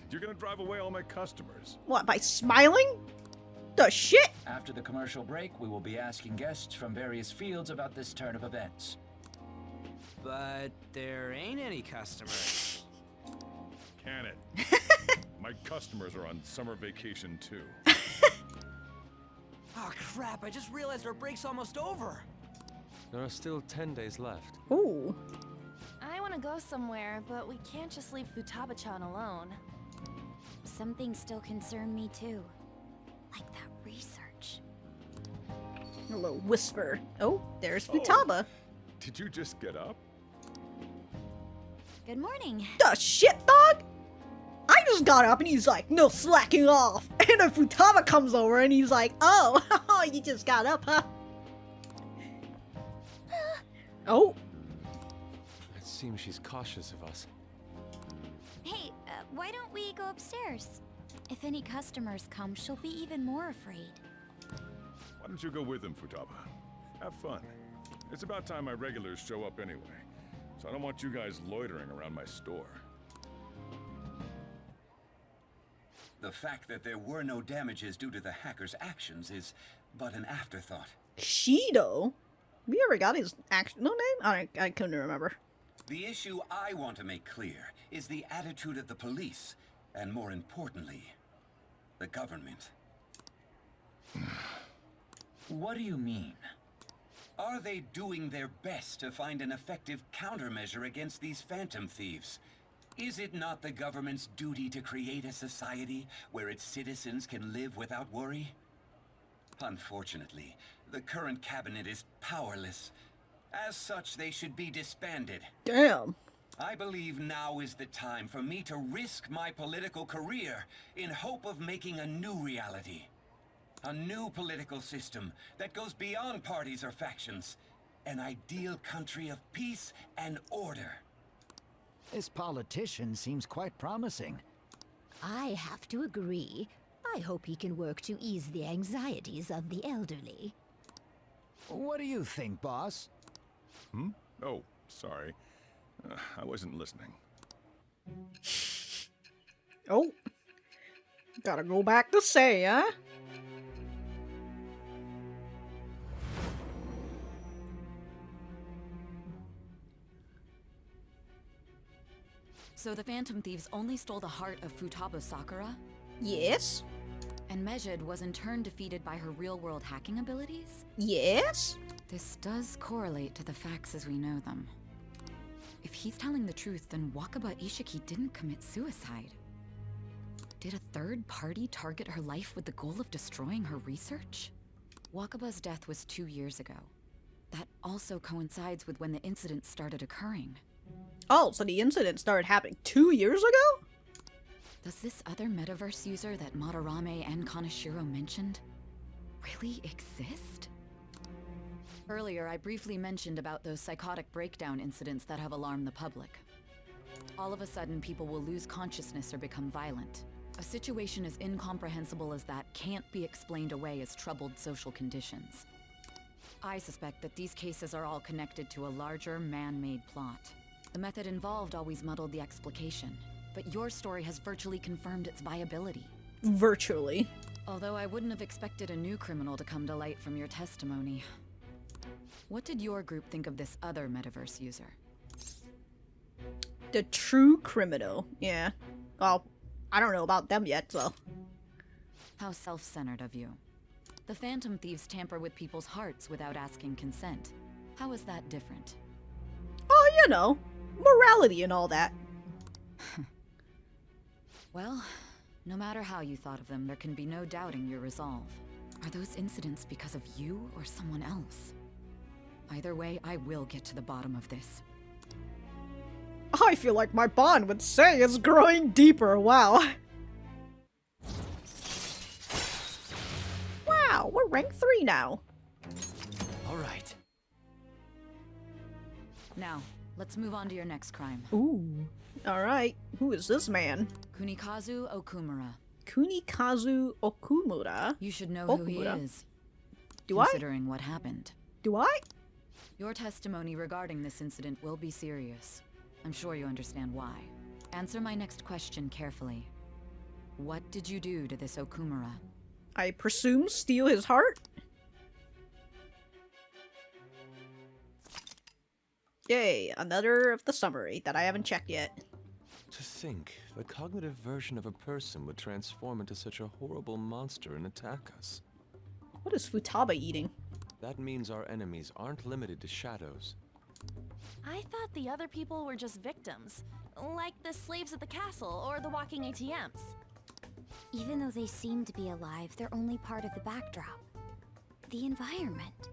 You're gonna drive away all my customers. What, by smiling? The shit? After the commercial break, we will be asking guests from various fields about this turn of events. But there ain't any customers. Can it? My customers are on summer vacation too. Oh crap, I just realized our break's almost over. There are still 10 days left. Ooh. I want to go somewhere, but we can't just leave Futaba-chan alone. Some things still concern me too. Like that research. A little whisper. Oh, there's Futaba. Did you just get up? Good morning. The shit, dog? I just got up and he's like, no slacking off. And then Futaba comes over and he's like, oh, you just got up, huh? Oh. It seems she's cautious of us. Hey, why don't we go upstairs? If any customers come, she'll be even more afraid. Why don't you go with them, Futaba? Have fun. It's about time my regulars show up anyway. So I don't want you guys loitering around my store. The fact that there were no damages due to the hacker's actions is but an afterthought. Shido? We ever got his actual name? I couldn't remember. The issue I want to make clear is the attitude of the police, and more importantly, the government. What do you mean? Are they doing their best to find an effective countermeasure against these phantom thieves? Is it not the government's duty to create a society where its citizens can live without worry? Unfortunately, the current cabinet is powerless. As such, they should be disbanded. Damn. I believe now is the time for me to risk my political career in hope of making a new reality. A new political system that goes beyond parties or factions. An ideal country of peace and order. This politician seems quite promising. I have to agree. I hope he can work to ease the anxieties of the elderly. What do you think, boss? Hmm? Oh, sorry. I wasn't listening. Oh. Gotta go back to Sae, huh? So the Phantom Thieves only stole the heart of Futaba Sakura? Yes. And Mejid was in turn defeated by her real-world hacking abilities? Yes. This does correlate to the facts as we know them. If he's telling the truth, then Wakaba Ishiki didn't commit suicide. Did a third party target her life with the goal of destroying her research? Wakaba's death was 2 years ago. That also coincides with when the incident started occurring. Oh, so the incident started happening 2 years ago? Does this other metaverse user that Madarame and Kaneshiro mentioned really exist? Earlier, I briefly mentioned about those psychotic breakdown incidents that have alarmed the public. All of a sudden, people will lose consciousness or become violent. A situation as incomprehensible as that can't be explained away as troubled social conditions. I suspect that these cases are all connected to a larger, man-made plot. The method involved always muddled the explication, but your story has virtually confirmed its viability. Virtually. Although I wouldn't have expected a new criminal to come to light from your testimony. What did your group think of this other metaverse user? The true criminal, yeah. Well, I don't know about them yet, so. How self-centered of you. The Phantom Thieves tamper with people's hearts without asking consent. How is that different? Oh, you know, morality and all that. Well, no matter how you thought of them, there can be no doubting your resolve. Are those incidents because of you or someone else? Either way, I will get to the bottom of this. I feel like my bond with Sae is growing deeper, wow. Wow, we're rank 3 now. Alright. Now, let's move on to your next crime. Ooh. Alright, who is this man? Kunikazu Okumura. Kunikazu Okumura? You should know who he is. Do I? Considering what happened. Do I? Your testimony regarding this incident will be serious. I'm sure you understand why. Answer my next question carefully. What did you do to this Okumura? I presume steal his heart? Yay, another of the summary that I haven't checked yet. To think, the cognitive version of a person would transform into such a horrible monster and attack us. What is Futaba eating? That means our enemies aren't limited to shadows. I thought the other people were just victims, like the slaves at the castle or the walking ATMs. Even though they seem to be alive, they're only part of the backdrop. The environment.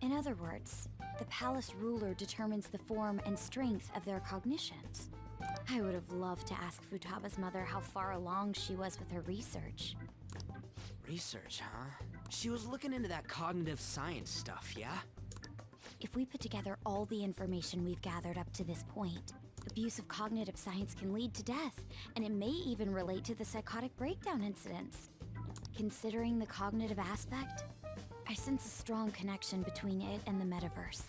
In other words, the palace ruler determines the form and strength of their cognitions. I would have loved to ask Futaba's mother how far along she was with her research. Research, huh? She was looking into that cognitive science stuff, yeah? If we put together all the information we've gathered up to this point, abuse of cognitive science can lead to death, and it may even relate to the psychotic breakdown incidents. Considering the cognitive aspect, I sense a strong connection between it and the metaverse.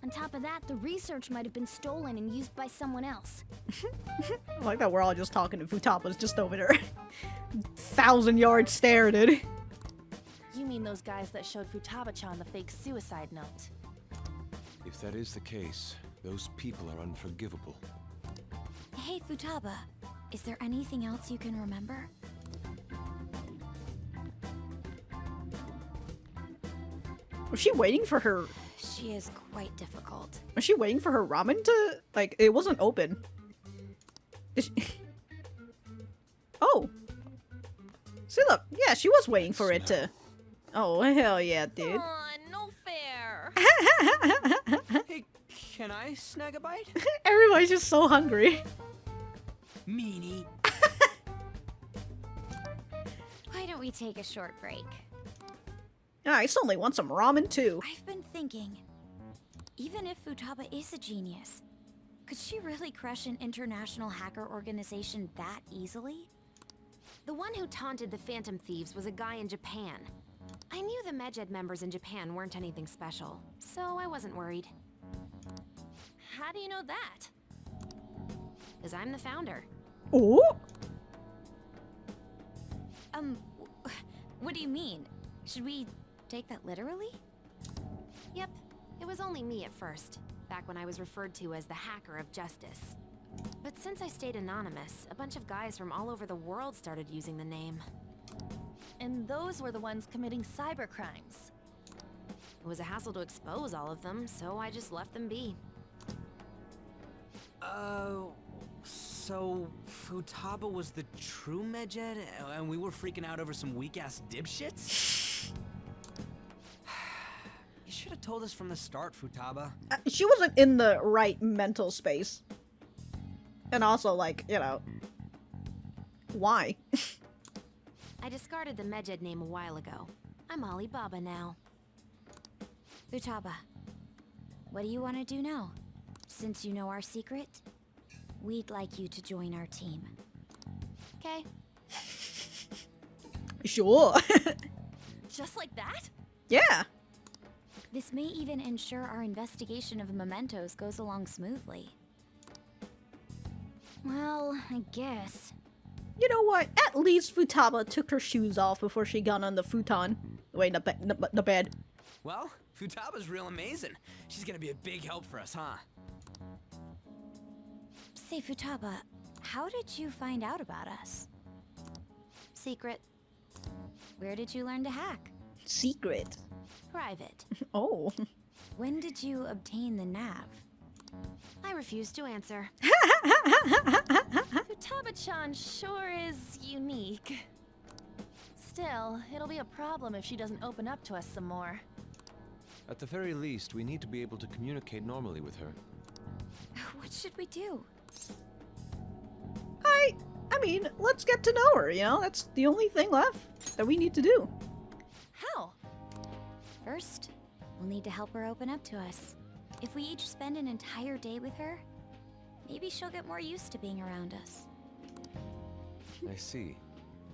On top of that, the research might have been stolen and used by someone else. I like that we're all just talking and Futaba's just over there. 1,000-yard stare, dude. You mean those guys that showed Futaba-chan the fake suicide note? If that is the case, those people are unforgivable. Hey, Futaba, is there anything else you can remember? Was she waiting for her? She is quite difficult. Was she waiting for her ramen to, like, it wasn't open. Is she... Oh. See, look. Yeah, she was waiting for it to... Oh, hell yeah, dude. Aw, no fair. Hey, can I snag a bite? Everybody's just so hungry. Meanie. Why don't we take a short break? I suddenly want some ramen too. I've been thinking, even if Futaba is a genius, could she really crush an international hacker organization that easily? The one who taunted the Phantom Thieves was a guy in Japan. I knew the Medjed members in Japan weren't anything special, so I wasn't worried. How do you know that? Because I'm the founder. Oh? What do you mean? Should we take that literally? Yep, it was only me at first, back when I was referred to as the Hacker of Justice. But since I stayed anonymous, a bunch of guys from all over the world started using the name. And those were the ones committing cybercrimes. It was a hassle to expose all of them, so I just left them be. So Futaba was the true Medjed, and we were freaking out over some weak-ass dipshits? You should have told us from the start, Futaba. She wasn't in the right mental space. And also, like, you know, why? I discarded the Medjed name a while ago. I'm Alibaba now. Futaba, what do you want to do now? Since you know our secret, we'd like you to join our team. Okay. Sure. Just like that? Yeah. This may even ensure our investigation of mementos goes along smoothly. Well, I guess. You know what? At least Futaba took her shoes off before she got on the futon. Wait, the bed. Well, Futaba's real amazing. She's gonna be a big help for us, huh? Say, Futaba, how did you find out about us? Secret. Where did you learn to hack? Secret. Private. Oh. When did you obtain the nav? I refuse to answer. Futaba-chan sure is unique. Still, it'll be a problem if she doesn't open up to us some more. At the very least, we need to be able to communicate normally with her. What should we do? I mean, let's get to know her, you know? That's the only thing left that we need to do. How? First, we'll need to help her open up to us. If we each spend an entire day with her, maybe she'll get more used to being around us. I see.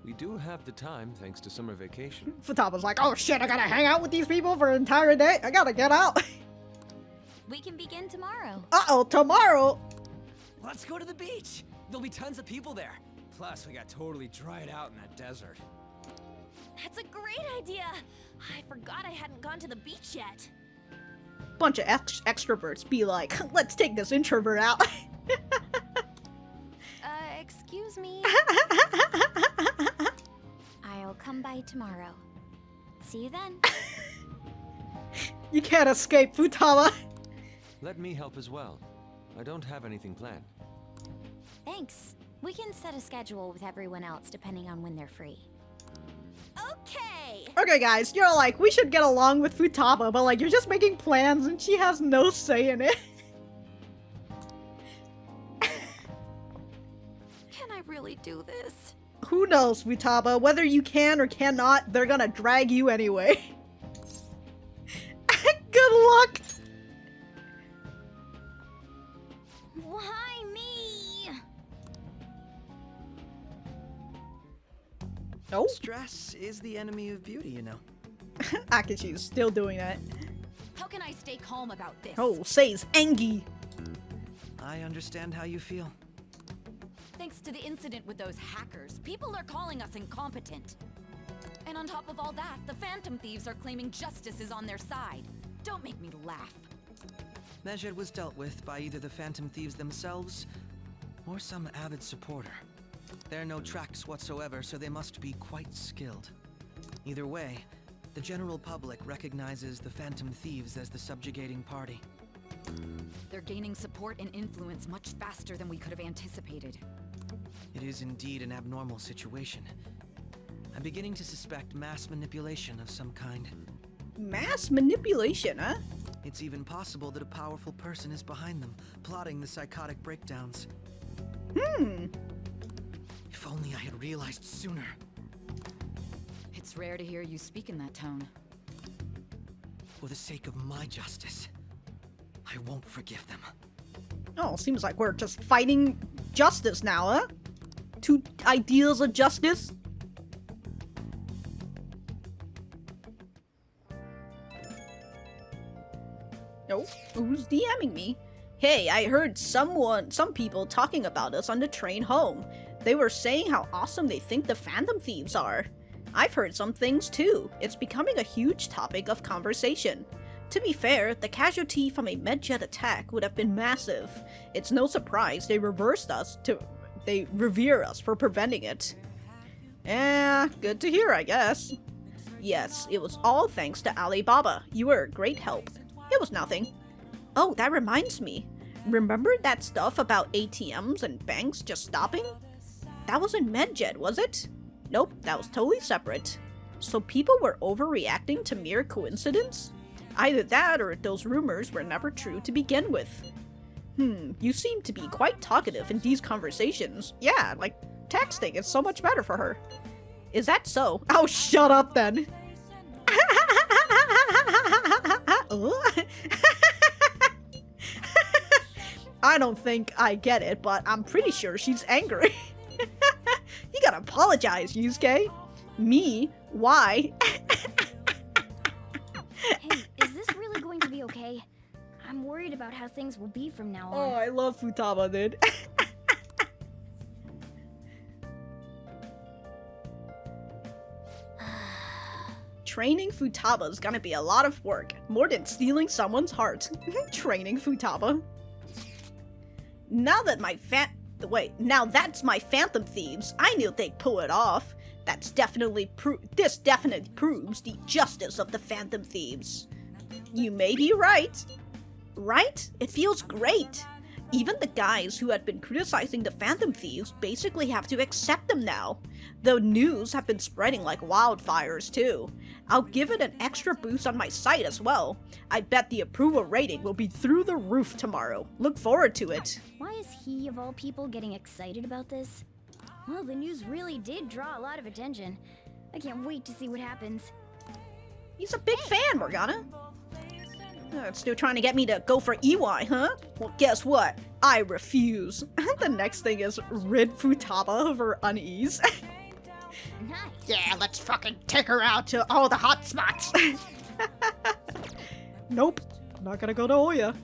We do have the time thanks to summer vacation. Futaba's like, oh shit, I gotta hang out with these people for an entire day? I gotta get out. We can begin tomorrow. Uh-oh, tomorrow? Let's go to the beach. There'll be tons of people there. Plus, we got totally dried out in that desert. That's a great idea! I forgot I hadn't gone to the beach yet. Bunch of extroverts be like, let's take this introvert out. Excuse me. I'll come by tomorrow. See you then. You can't escape, Futaba. Let me help as well. I don't have anything planned. Thanks. We can set a schedule with everyone else depending on when they're free. Okay! Okay, guys, you're like, we should get along with Futaba, but like, you're just making plans and she has no say in it. Can I really do this? Who knows, Futaba? Whether you can or cannot, they're gonna drag you anyway. Good luck! Why me? Nope. Stress is the enemy of beauty, you know. Akechi's still doing that. How can I stay calm about this? Oh, Sae's angry. I understand how you feel. Thanks to the incident with those hackers, people are calling us incompetent. And on top of all that, the Phantom Thieves are claiming justice is on their side. Don't make me laugh. Medjed was dealt with by either the Phantom Thieves themselves or some avid supporter. There are no tracks whatsoever, so they must be quite skilled. Either way, the general public recognizes the Phantom Thieves as the subjugating party. They're gaining support and influence much faster than we could have anticipated. It is indeed an abnormal situation. I'm beginning to suspect mass manipulation of some kind. Mass manipulation, huh? It's even possible that a powerful person is behind them, plotting the psychotic breakdowns. If only I had realized sooner. It's rare to hear you speak in that tone. For the sake of my justice, I won't forgive them. Oh, seems like we're just fighting justice now, huh? Two ideals of justice? Oh, who's DMing me? Hey, I heard some people talking about us on the train home. They were saying how awesome they think the Phantom Thieves are. I've heard some things too. It's becoming a huge topic of conversation. To be fair, the casualty from a medjet attack would have been massive. It's no surprise they revere us for preventing it. Good to hear, I guess. Yes, it was all thanks to Alibaba. You were a great help. It was nothing. Oh, that reminds me. Remember that stuff about ATMs and banks just stopping? That wasn't medjet, was it? Nope, that was totally separate. So people were overreacting to mere coincidence? Either that or those rumors were never true to begin with. You seem to be quite talkative in these conversations. Yeah, like, texting is so much better for her. Is that so? Oh, shut up then! I don't think I get it, but I'm pretty sure she's angry. You gotta apologize, Yusuke. Me? Why? Hey, is this really going to be okay? I'm worried about how things will be from now on. Oh, I love Futaba, dude. Training Futaba is gonna be a lot of work. More than stealing someone's heart. Training Futaba. Now that's my Phantom Thieves. I knew they'd pull it off. This definitely proves the justice of the Phantom Thieves. You may be right. Right? It feels great. Even the guys who had been criticizing the Phantom Thieves basically have to accept them now. The news have been spreading like wildfires too. I'll give it an extra boost on my site as well. I bet the approval rating will be through the roof tomorrow. Look forward to it. Why is he, of all people, getting excited about this? Well, the news really did draw a lot of attention. I can't wait to see what happens. He's a big fan, Morgana. Still trying to get me to go for EY, huh? Well, guess what? I refuse. The next thing is rid Futaba of her unease. Nice. Yeah, let's fucking take her out to all the hot spots. Nope, not gonna go to Oya.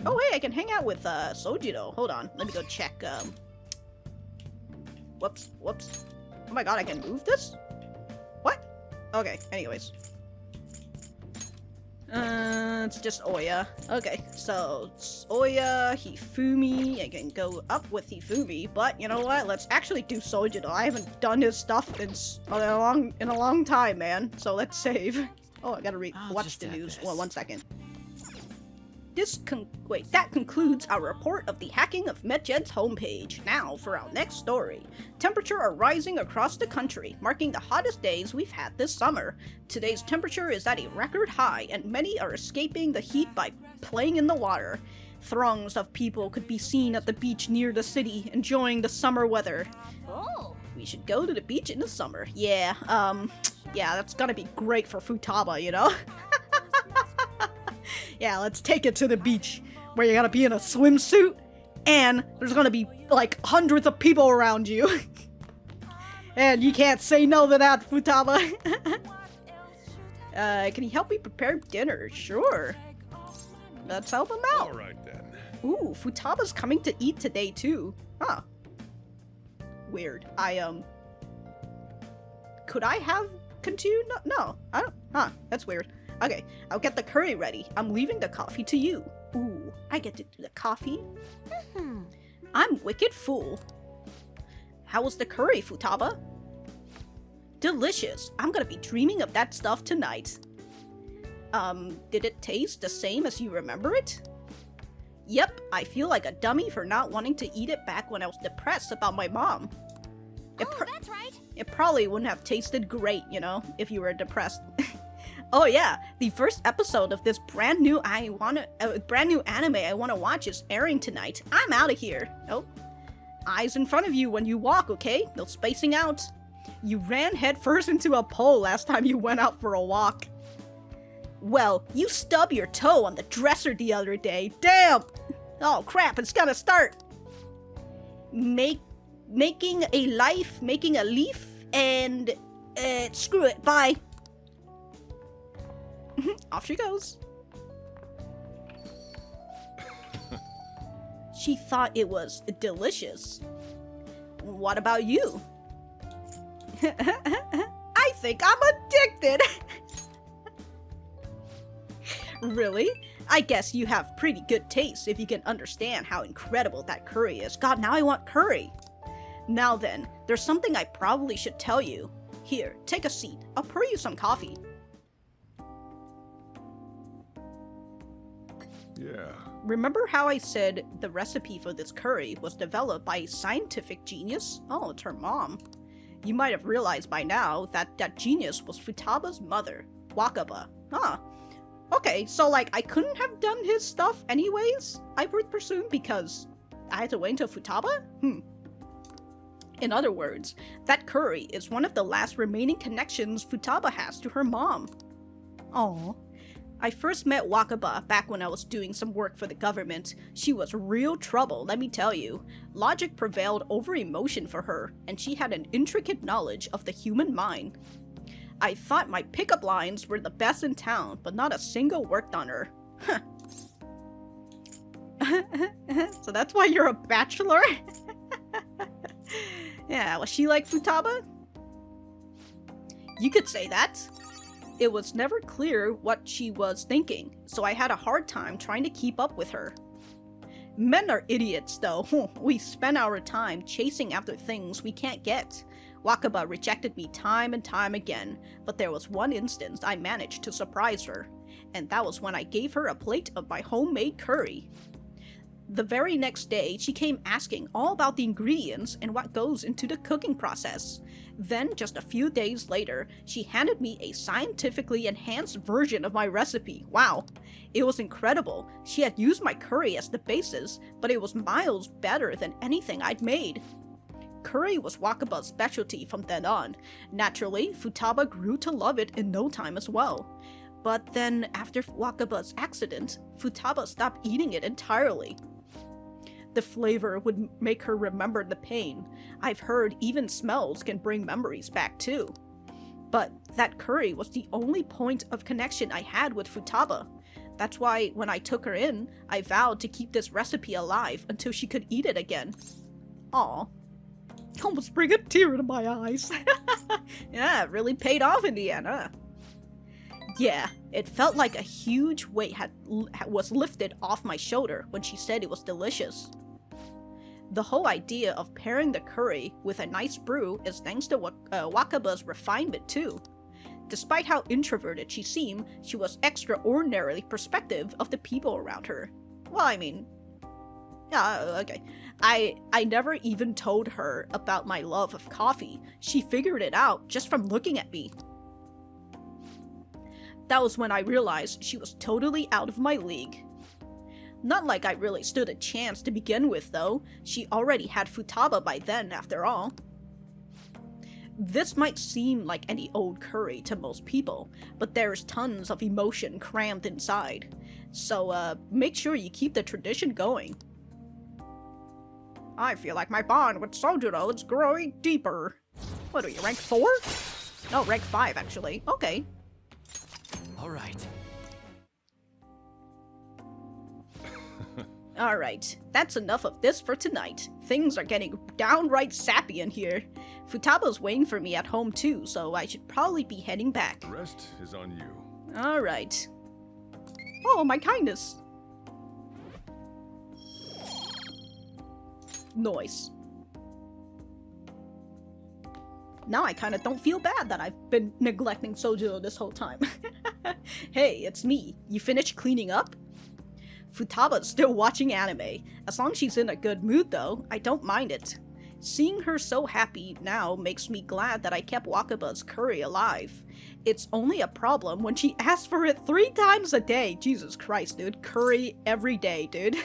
Oh hey, I can hang out with Sojiro. Hold on, let me go check. Whoops. Oh my god, I can move this? What? Okay, anyways. It's just Oya. Okay, so it's Oya, Hifumi. I can go up with Hifumi, but you know what? Let's actually do Sojiro. I haven't done his stuff in a long time, man. So let's save. Oh, I gotta watch the news. Well, 1 second. That concludes our report of the hacking of MedJed's homepage. Now for our next story. Temperatures are rising across the country, marking the hottest days we've had this summer. Today's temperature is at a record high, and many are escaping the heat by playing in the water. Throngs of people could be seen at the beach near the city, enjoying the summer weather. Oh! We should go to the beach in the summer. Yeah, that's gonna be great for Futaba, you know? Yeah, let's take it to the beach, where you gotta be in a swimsuit, and there's gonna be, like, hundreds of people around you. And you can't say no to that, Futaba. Can you help me prepare dinner? Sure. Let's help him out. Alright then. Ooh, Futaba's coming to eat today, too. Huh. Weird. Could I have continue? No, I don't. Huh, that's weird. Okay, I'll get the curry ready. I'm leaving the coffee to you. Ooh, I get to do the coffee? I'm wicked full. How was the curry, Futaba? Delicious. I'm gonna be dreaming of that stuff tonight. Did it taste the same as you remember it? Yep, I feel like a dummy for not wanting to eat it back when I was depressed about my mom. That's right. It probably wouldn't have tasted great, you know, if you were depressed. Oh yeah, the first episode of this brand new anime I wanna watch is airing tonight. I'm out of here. Oh, eyes in front of you when you walk, okay? No spacing out. You ran headfirst into a pole last time you went out for a walk. Well, you stubbed your toe on the dresser the other day. Damn! Oh crap, it's gonna start. Making a leaf, and screw it, bye. Off she goes. She thought it was delicious. What about you? I think I'm addicted. Really? I guess you have pretty good taste if you can understand how incredible that curry is. God, now I want curry. Now then, there's something I probably should tell you. Here, take a seat. I'll pour you some coffee. Yeah. Remember how I said the recipe for this curry was developed by a scientific genius? Oh, it's her mom. You might have realized by now that that genius was Futaba's mother, Wakaba. Huh. Okay, so like I couldn't have done his stuff anyways, I would presume, because I had to wait until Futaba? In other words, that curry is one of the last remaining connections Futaba has to her mom. Aww. I first met Wakaba back when I was doing some work for the government. She was real trouble, let me tell you. Logic prevailed over emotion for her, and she had an intricate knowledge of the human mind. I thought my pickup lines were the best in town, but not a single worked on her. Huh. So that's why you're a bachelor? Yeah, was she like Futaba? You could say that. It was never clear what she was thinking, so I had a hard time trying to keep up with her. Men are idiots, though. We spend our time chasing after things we can't get. Wakaba rejected me time and time again, but there was one instance I managed to surprise her, and that was when I gave her a plate of my homemade curry. The very next day, she came asking all about the ingredients and what goes into the cooking process. Then, just a few days later, she handed me a scientifically enhanced version of my recipe. Wow, it was incredible. She had used my curry as the basis, but it was miles better than anything I'd made. Curry was Wakaba's specialty from then on. Naturally, Futaba grew to love it in no time as well. But then, after Wakaba's accident, Futaba stopped eating it entirely. The flavor would make her remember the pain. I've heard even smells can bring memories back too. But that curry was the only point of connection I had with Futaba. That's why when I took her in, I vowed to keep this recipe alive until she could eat it again. Aw. Almost bring a tear to my eyes. Yeah, it really paid off in the end, huh? Yeah, it felt like a huge weight was lifted off my shoulder when she said it was delicious. The whole idea of pairing the curry with a nice brew is thanks to Wakaba's refinement too. Despite how introverted she seemed, she was extraordinarily perceptive of the people around her. Well, I mean, okay. I never even told her about my love of coffee. She figured it out just from looking at me. That was when I realized she was totally out of my league. Not like I really stood a chance to begin with, though. She already had Futaba by then, after all. This might seem like any old curry to most people, but there's tons of emotion crammed inside. So, make sure you keep the tradition going. I feel like my bond with Sojiro is growing deeper. What are you, rank 4? No, rank 5, actually. Okay. Alright. Alright, that's enough of this for tonight. Things are getting downright sappy in here. Futaba's waiting for me at home too, so I should probably be heading back. The rest is on you. Alright. Oh, my kindness. Noise. Now I kinda don't feel bad that I've been neglecting Sojiro this whole time. Hey, it's me. You finished cleaning up? Futaba's still watching anime. As long as she's in a good mood though, I don't mind it. Seeing her so happy now makes me glad that I kept Wakaba's curry alive. It's only a problem when she asks for it 3 times a day. Jesus Christ, dude. Curry every day, dude.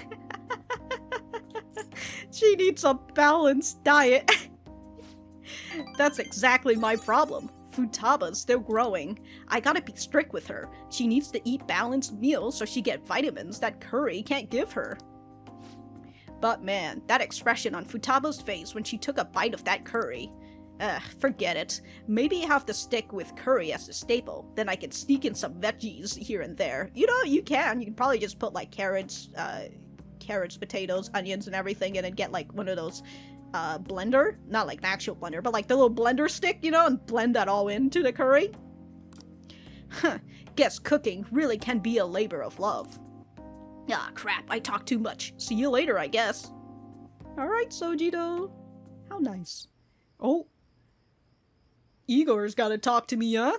She needs a balanced diet. That's exactly my problem. Futaba's still growing. I gotta be strict with her. She needs to eat balanced meals so she gets vitamins that curry can't give her. But man, that expression on Futaba's face when she took a bite of that curry. Forget it. Maybe I have to stick with curry as a staple. Then I can sneak in some veggies here and there. You know, you can probably just put like carrots, potatoes, onions, and everything, and then get like one of those blender, not like an actual blender, but like the little blender stick, you know, and blend that all into the curry. Huh. guess cooking really can be a labor of love. Ah, crap, I talk too much. See you later, I guess. Alright, Sojiro. How nice. Oh. Igor's gotta talk to me, huh?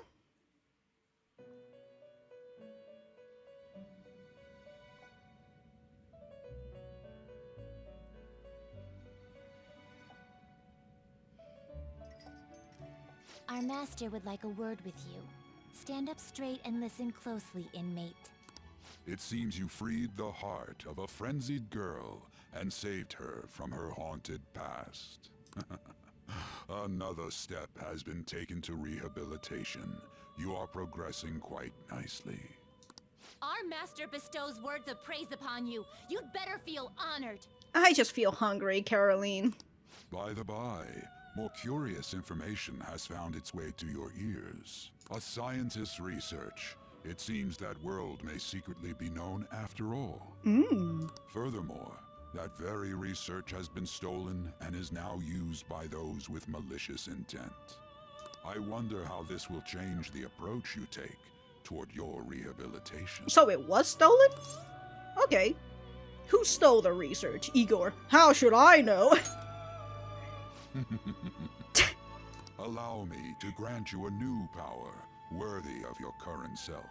Our master would like a word with you. Stand up straight and listen closely, inmate. It seems you freed the heart of a frenzied girl and saved her from her haunted past. Another step has been taken to rehabilitation. You are progressing quite nicely. Our master bestows words of praise upon you. You'd better feel honored. I just feel hungry, Caroline. By the by, more curious information has found its way to your ears. A scientist's research. It seems that world may secretly be known after all. Furthermore, that very research has been stolen and is now used by those with malicious intent. I wonder how this will change the approach you take toward your rehabilitation. So it was stolen? Okay. Who stole the research, Igor? How should I know? Allow me to grant you a new power, worthy of your current self.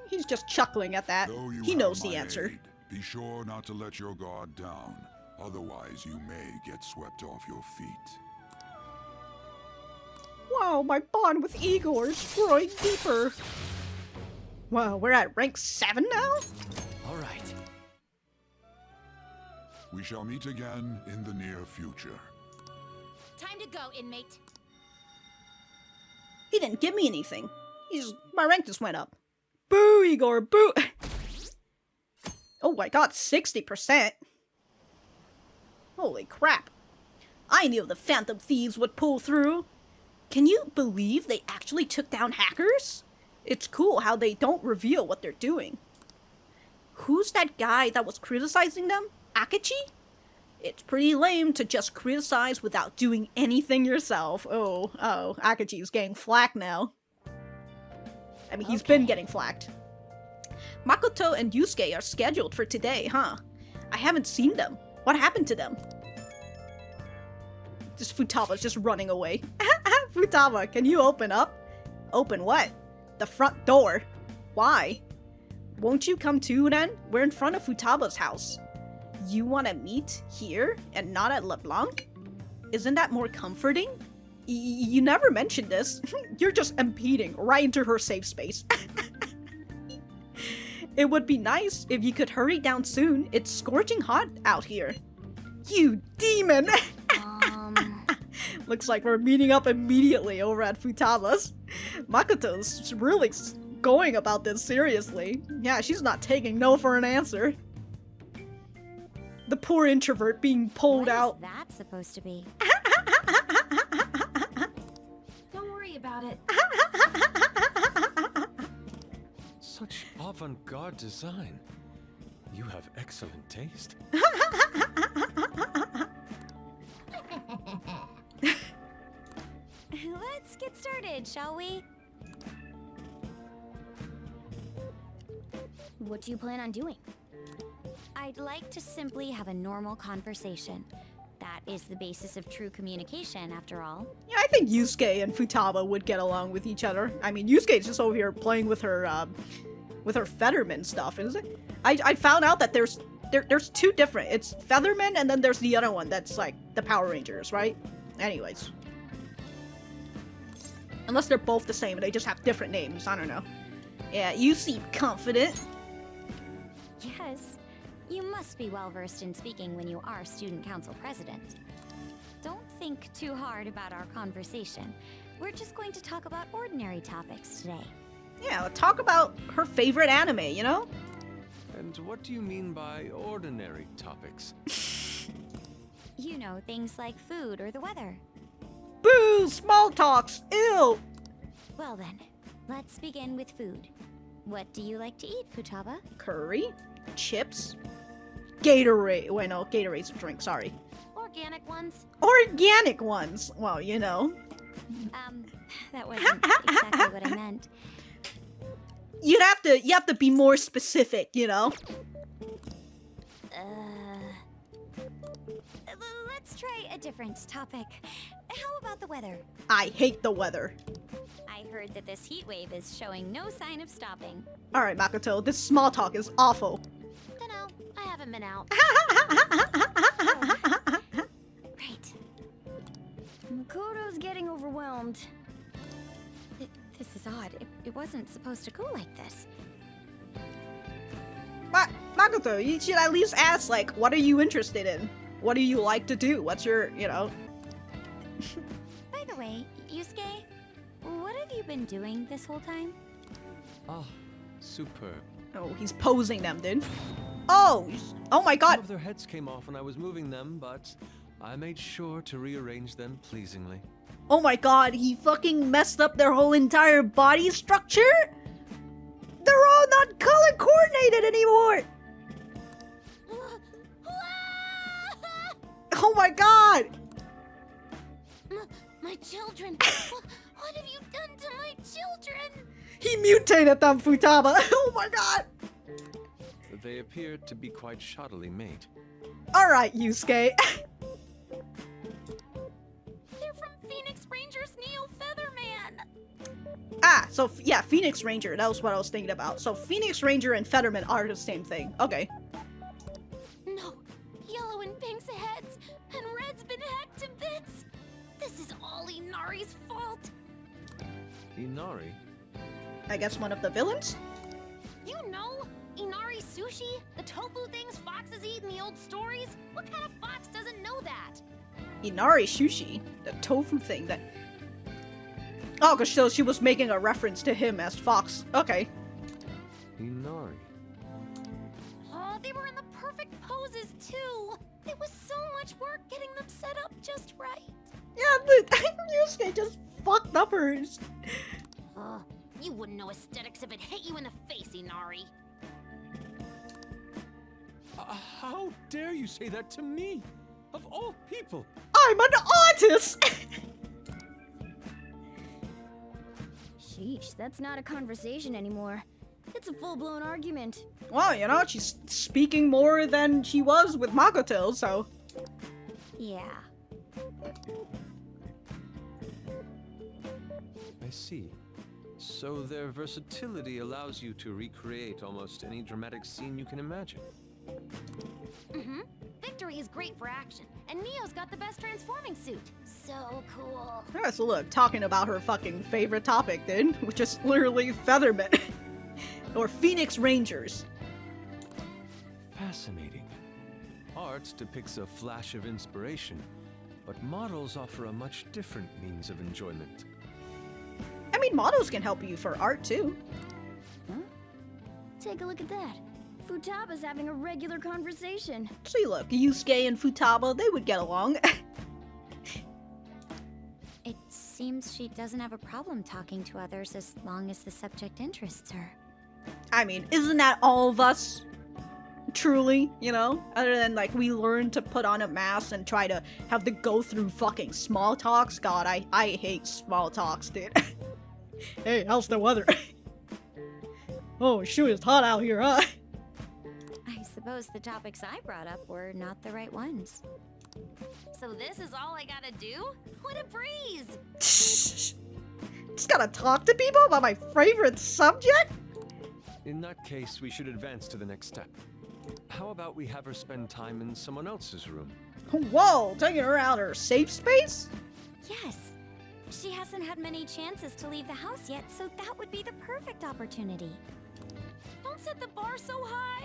He's just chuckling at that. He knows the answer. Aid, be sure not to let your guard down, otherwise you may get swept off your feet. Wow, my bond with Igor is growing deeper. Wow, we're at rank 7 now? All right. We shall meet again in the near future. Time to go, inmate. He didn't give me anything. My rank just went up. Boo, Igor, boo! Oh my god, 60%? Holy crap. I knew the Phantom Thieves would pull through. Can you believe they actually took down hackers? It's cool how they don't reveal what they're doing. Who's that guy that was criticizing them? Akechi? It's pretty lame to just criticize without doing anything yourself. Oh, Akechi's getting flack now. I mean, he's been getting flacked. Makoto and Yusuke are scheduled for today, huh? I haven't seen them. What happened to them? Just Futaba's just running away. Futaba, can you open up? Open what? The front door. Why? Won't you come too then? We're in front of Futaba's house. You want to meet here and not at Leblanc? Isn't that more comforting? You never mentioned this. You're just impeding right into her safe space. It would be nice if you could hurry down soon. It's scorching hot out here. You demon! Looks like we're meeting up immediately over at Futaba's. Makoto's really going about this seriously. Yeah, she's not taking no for an answer. The poor introvert being pulled out. What is that supposed to be? Don't worry about it. Such avant-garde design. You have excellent taste. Let's get started, shall we? What do you plan on doing? I'd like to simply have a normal conversation. That is the basis of true communication, after all. Yeah, I think Yusuke and Futaba would get along with each other. I mean, Yusuke's just over here playing with her Featherman stuff, isn't it? I found out that there's two different. It's Featherman, and then there's the other one that's like the Power Rangers, right? Anyways. Unless they're both the same and they just have different names, I don't know. Yeah, you seem confident. Yes. You must be well-versed in speaking when you are student council president. Don't think too hard about our conversation. We're just going to talk about ordinary topics today. Yeah, talk about her favorite anime, you know? And what do you mean by ordinary topics? You know, things like food or the weather. Boo! Small talks! Ew! Well then, let's begin with food. What do you like to eat, Futaba? Curry? Chips? Gatorade. Wait, no, Gatorade's a drink, sorry. Organic ones? Organic ones! Well, you know. That wasn't exactly what I meant. you have to be more specific, you know? Let's try a different topic. How about the weather? I hate the weather. I heard that this heat wave is showing no sign of stopping. Alright, Makoto, this small talk is awful. Dunno, I haven't been out. Right. Makoto's getting overwhelmed. This is odd. It wasn't supposed to go like this. Makoto, you should at least ask, like, what are you interested in? What do you like to do? What's your, you know? By the way, Yusuke, what have you been doing this whole time? Ah, superb. Oh, he's posing them, dude. Oh my god. Some of their heads came off when I was moving them, but I made sure to rearrange them pleasingly. Oh my god, he fucking messed up their whole entire body structure? They're all not color coordinated anymore! Oh my god! My children! What have you done to my children? He mutated them, Futaba! Oh my god! They appeared to be quite shoddily made. Alright, Yusuke. They're from Phoenix Rangers Neo Featherman! Ah, so yeah, Phoenix Ranger, that was what I was thinking about. So Phoenix Ranger and Featherman are the same thing. Okay. No, yellow and pink's heads, and red's been hacked to bits! This is all Inari's fault! Inari? I guess one of the villains? You know, Inari sushi? The tofu things foxes eat in the old stories? What kind of fox doesn't know that? Inari sushi? The tofu thing that... Oh, because she was making a reference to him as Fox. Okay. Inari. Oh, they were in the perfect poses, too! It was so much work getting them set up just right. Yeah, Yusuke just fucked up hers. You wouldn't know aesthetics if it hit you in the face, Inari. How dare you say that to me? Of all people! I'm an artist! Sheesh, that's not a conversation anymore. It's a full-blown argument. Well, you know, she's speaking more than she was with Makoto, so... Yeah. I see. So their versatility allows you to recreate almost any dramatic scene you can imagine. Mm-hmm. Victory is great for action, and Neo's got the best transforming suit. So cool. Alright, so look, talking about her fucking favorite topic then, which is literally Featherman. Or Phoenix Rangers. Fascinating. Art depicts a flash of inspiration, but models offer a much different means of enjoyment. I mean, models can help you for art too. Huh? Take a look at that. Futaba's having a regular conversation. See, look, Yusuke and Futaba, they would get along. It seems she doesn't have a problem talking to others as long as the subject interests her. I mean, isn't that all of us? Truly, you know? Other than, like, we learn to put on a mask and try to have to go through fucking small talks. God, I hate small talks, dude. Hey, how's the weather? Oh, shoot, it's hot out here, huh? I suppose the topics I brought up were not the right ones. So this is all I gotta do? What a breeze! Just gotta talk to people about my favorite subject? In that case, we should advance to the next step. How about we have her spend time in someone else's room? Whoa, taking her out of her safe space? Yes. She hasn't had many chances to leave the house yet, so that would be the perfect opportunity. Don't set the bar so high!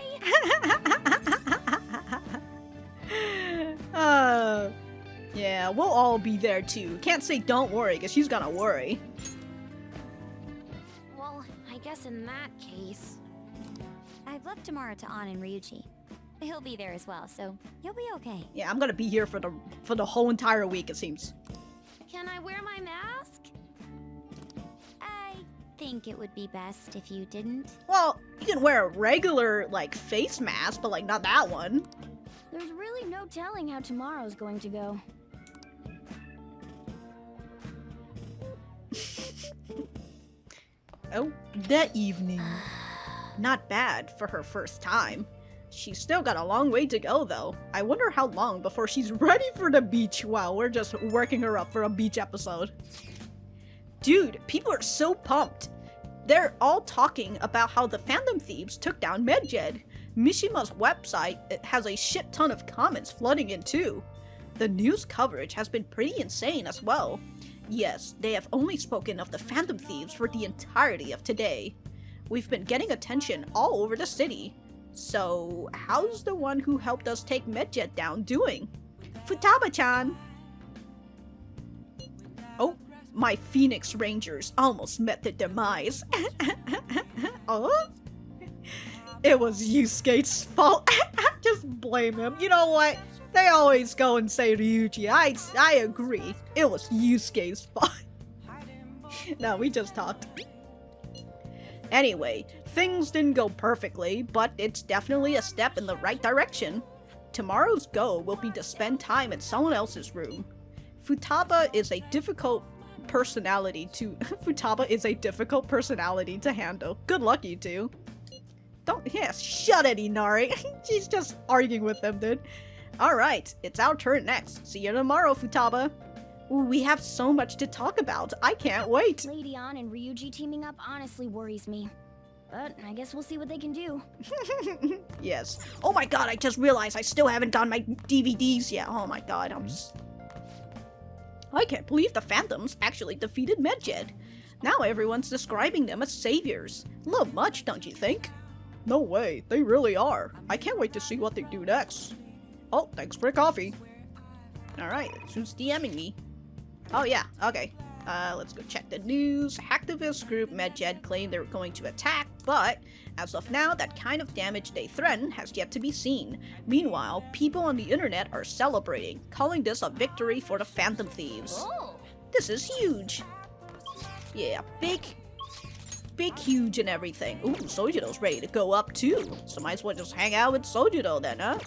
Yeah, we'll all be there too. Can't say don't worry, because she's gonna worry. Well, I guess in that case... I've left tomorrow to An and Ryuji. He'll be there as well, so you'll be okay. Yeah, I'm gonna be here for the whole entire week, it seems. Can I wear my mask? I think it would be best if you didn't. Well, you can wear a regular, like, face mask, but, like, not that one. There's really no telling how tomorrow's going to go. Oh, that evening. Not bad for her first time. She's still got a long way to go, though. I wonder how long before she's ready for the beach. Wow, we're just working her up for a beach episode. Dude, people are so pumped. They're all talking about how the Phantom Thieves took down Medjed. Mishima's website has a shit ton of comments flooding in too. The news coverage has been pretty insane as well. Yes, they have only spoken of the Phantom Thieves for the entirety of today. We've been getting attention all over the city. So, how's the one who helped us take Medjed down doing? Futaba-chan! Oh, my Phoenix Rangers almost met their demise. Oh? It was Yusuke's fault. Just blame him. You know what? They always go and say Ryuji. I agree. It was Yusuke's fault. No, we just talked. Anyway, things didn't go perfectly, but it's definitely a step in the right direction. Tomorrow's goal will be to spend time in someone else's room. Futaba is a difficult personality to handle. Good luck, you two. Shut it, Inari. She's just arguing with them, dude. Alright, it's our turn next. See you tomorrow, Futaba. Ooh, we have so much to talk about. I can't wait. Lady An and Ryuji teaming up honestly worries me. But I guess we'll see what they can do. Yes. Oh my god, I just realized I still haven't gotten my DVDs yet. Oh my god, I can't believe the Phantoms actually defeated Medjed. Now everyone's describing them as saviors. A little much, don't you think? No way, they really are. I can't wait to see what they do next. Oh, thanks for the coffee. Alright, who's DMing me? Oh yeah, okay. Let's go check the news. Hacktivist group Medjed claimed they were going to attack, but as of now, that kind of damage they threaten has yet to be seen. Meanwhile, people on the internet are celebrating, calling this a victory for the Phantom Thieves. Oh. This is huge. Yeah, big, huge and everything. Ooh, Sojiro's ready to go up too. So might as well just hang out with Sojiro then, huh?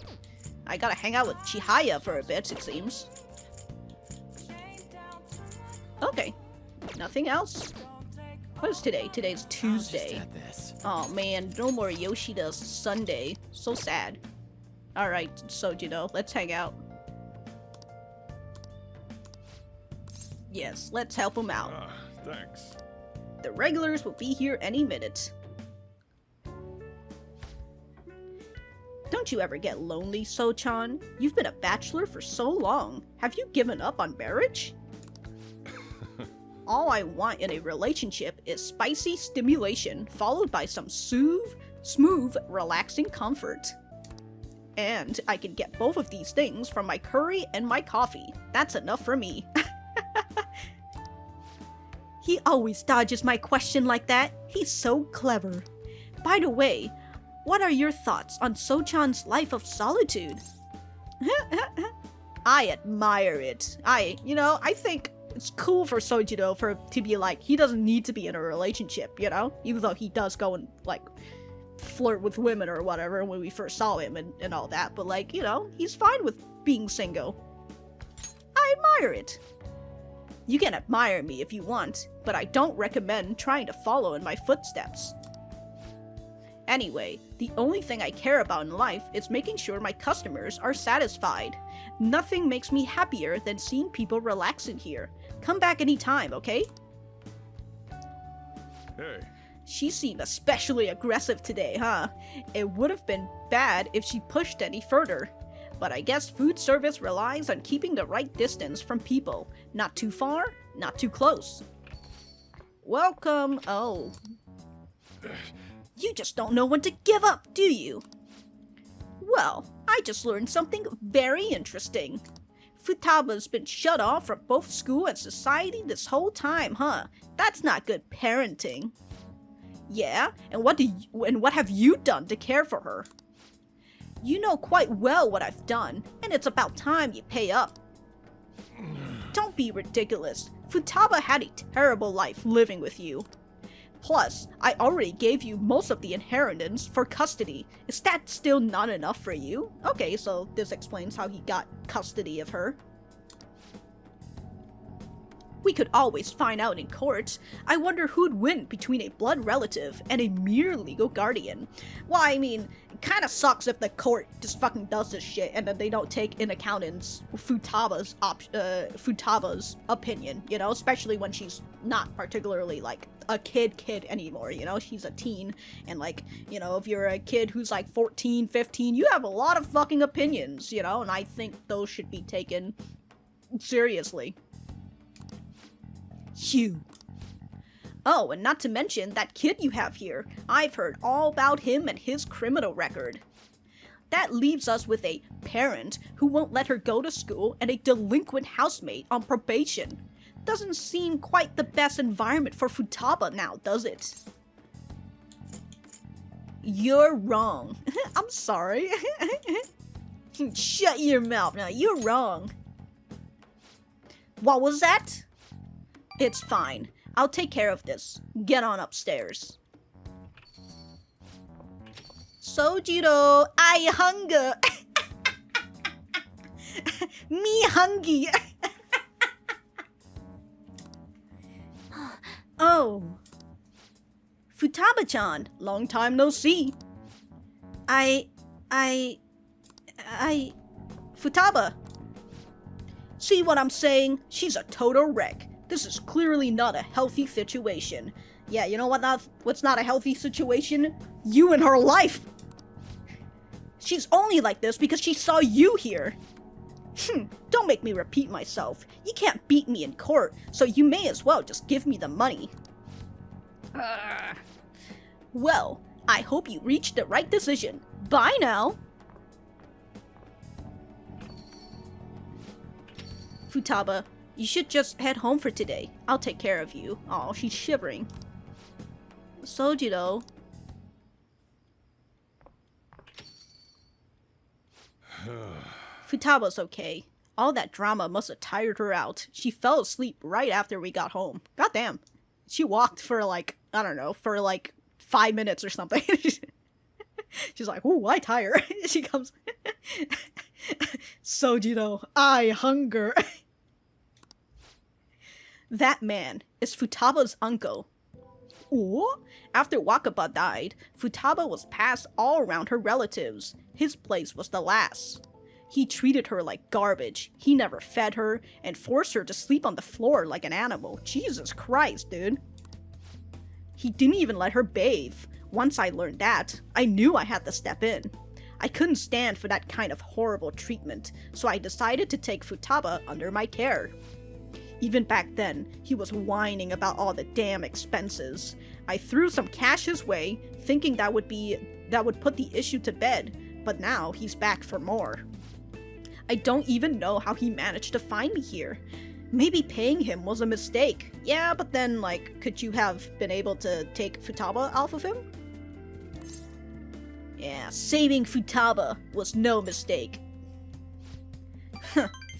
I gotta hang out with Chihaya for a bit, it seems. Okay. Nothing else? What is today? Today's Tuesday. Oh man, no more Yoshida's Sunday. So sad. Alright, Sojiro, let's hang out. Yes, let's help him out. Thanks. The regulars will be here any minute. Don't you ever get lonely, So-chan? You've been a bachelor for so long. Have you given up on marriage? All I want in a relationship is spicy stimulation, followed by some smooth, relaxing comfort. And I can get both of these things from my curry and my coffee. That's enough for me. He always dodges my question like that. He's so clever. By the way, what are your thoughts on So-chan's life of solitude? I admire it. I think it's cool for Sojiro to be like, he doesn't need to be in a relationship, you know? Even though he does go and, like, flirt with women or whatever when we first saw him and all that. But, like, you know, he's fine with being single. I admire it. You can admire me if you want, but I don't recommend trying to follow in my footsteps. Anyway, the only thing I care about in life is making sure my customers are satisfied. Nothing makes me happier than seeing people relax in here. Come back anytime, okay? Hey. She seemed especially aggressive today, huh? It would have been bad if she pushed any further. But I guess food service relies on keeping the right distance from people. Not too far, not too close. Welcome. Oh. You just don't know when to give up, do you? Well, I just learned something very interesting. Futaba's been shut off from both school and society this whole time, huh? That's not good parenting. Yeah, and what have you done to care for her? You know quite well what I've done, and it's about time you pay up. Don't be ridiculous. Futaba had a terrible life living with you. Plus, I already gave you most of the inheritance for custody. Is that still not enough for you? Okay, so this explains how he got custody of her. We could always find out in court. I wonder who'd win between a blood relative and a mere legal guardian. Well, I mean, it kinda sucks if the court just fucking does this shit and then they don't take in account Futaba's opinion, you know? Especially when she's not particularly, like, a kid anymore, you know? She's a teen, and, like, you know, if you're a kid who's, like, 14, 15, you have a lot of fucking opinions, you know? And I think those should be taken seriously. Phew. Oh, and not to mention that kid you have here. I've heard all about him and his criminal record. That leaves us with a parent who won't let her go to school and a delinquent housemate on probation. Doesn't seem quite the best environment for Futaba now, does it? You're wrong. I'm sorry. Shut your mouth now, you're wrong. What was that? It's fine. I'll take care of this. Get on upstairs. Sojiro, I hunger. Me hungry. Oh. Futaba-chan, long time no see. Futaba. See what I'm saying? She's a total wreck. This is clearly not a healthy situation. Yeah, you know what's not a healthy situation? You and her life! She's only like this because she saw you here. Don't make me repeat myself. You can't beat me in court, so you may as well just give me the money. Well, I hope you reached the right decision. Bye now! Futaba, you should just head home for today. I'll take care of you. Oh, she's shivering. Sojiro. Futaba's okay. All that drama must have tired her out. She fell asleep right after we got home. Goddamn. She walked for like, I don't know, for like 5 minutes or something. She's like, ooh, I tire. She comes. Sojiro, I hunger. That man is Futaba's uncle. Ooh. After Wakaba died, Futaba was passed all around her relatives. His place was the last. He treated her like garbage. He never fed her and forced her to sleep on the floor like an animal. Jesus Christ, dude. He didn't even let her bathe. Once I learned that, I knew I had to step in. I couldn't stand for that kind of horrible treatment, so I decided to take Futaba under my care. Even back then, he was whining about all the damn expenses. I threw some cash his way, thinking that would put the issue to bed, but now he's back for more. I don't even know how he managed to find me here. Maybe paying him was a mistake. Yeah, but then, like, could you have been able to take Futaba off of him? Yeah, saving Futaba was no mistake.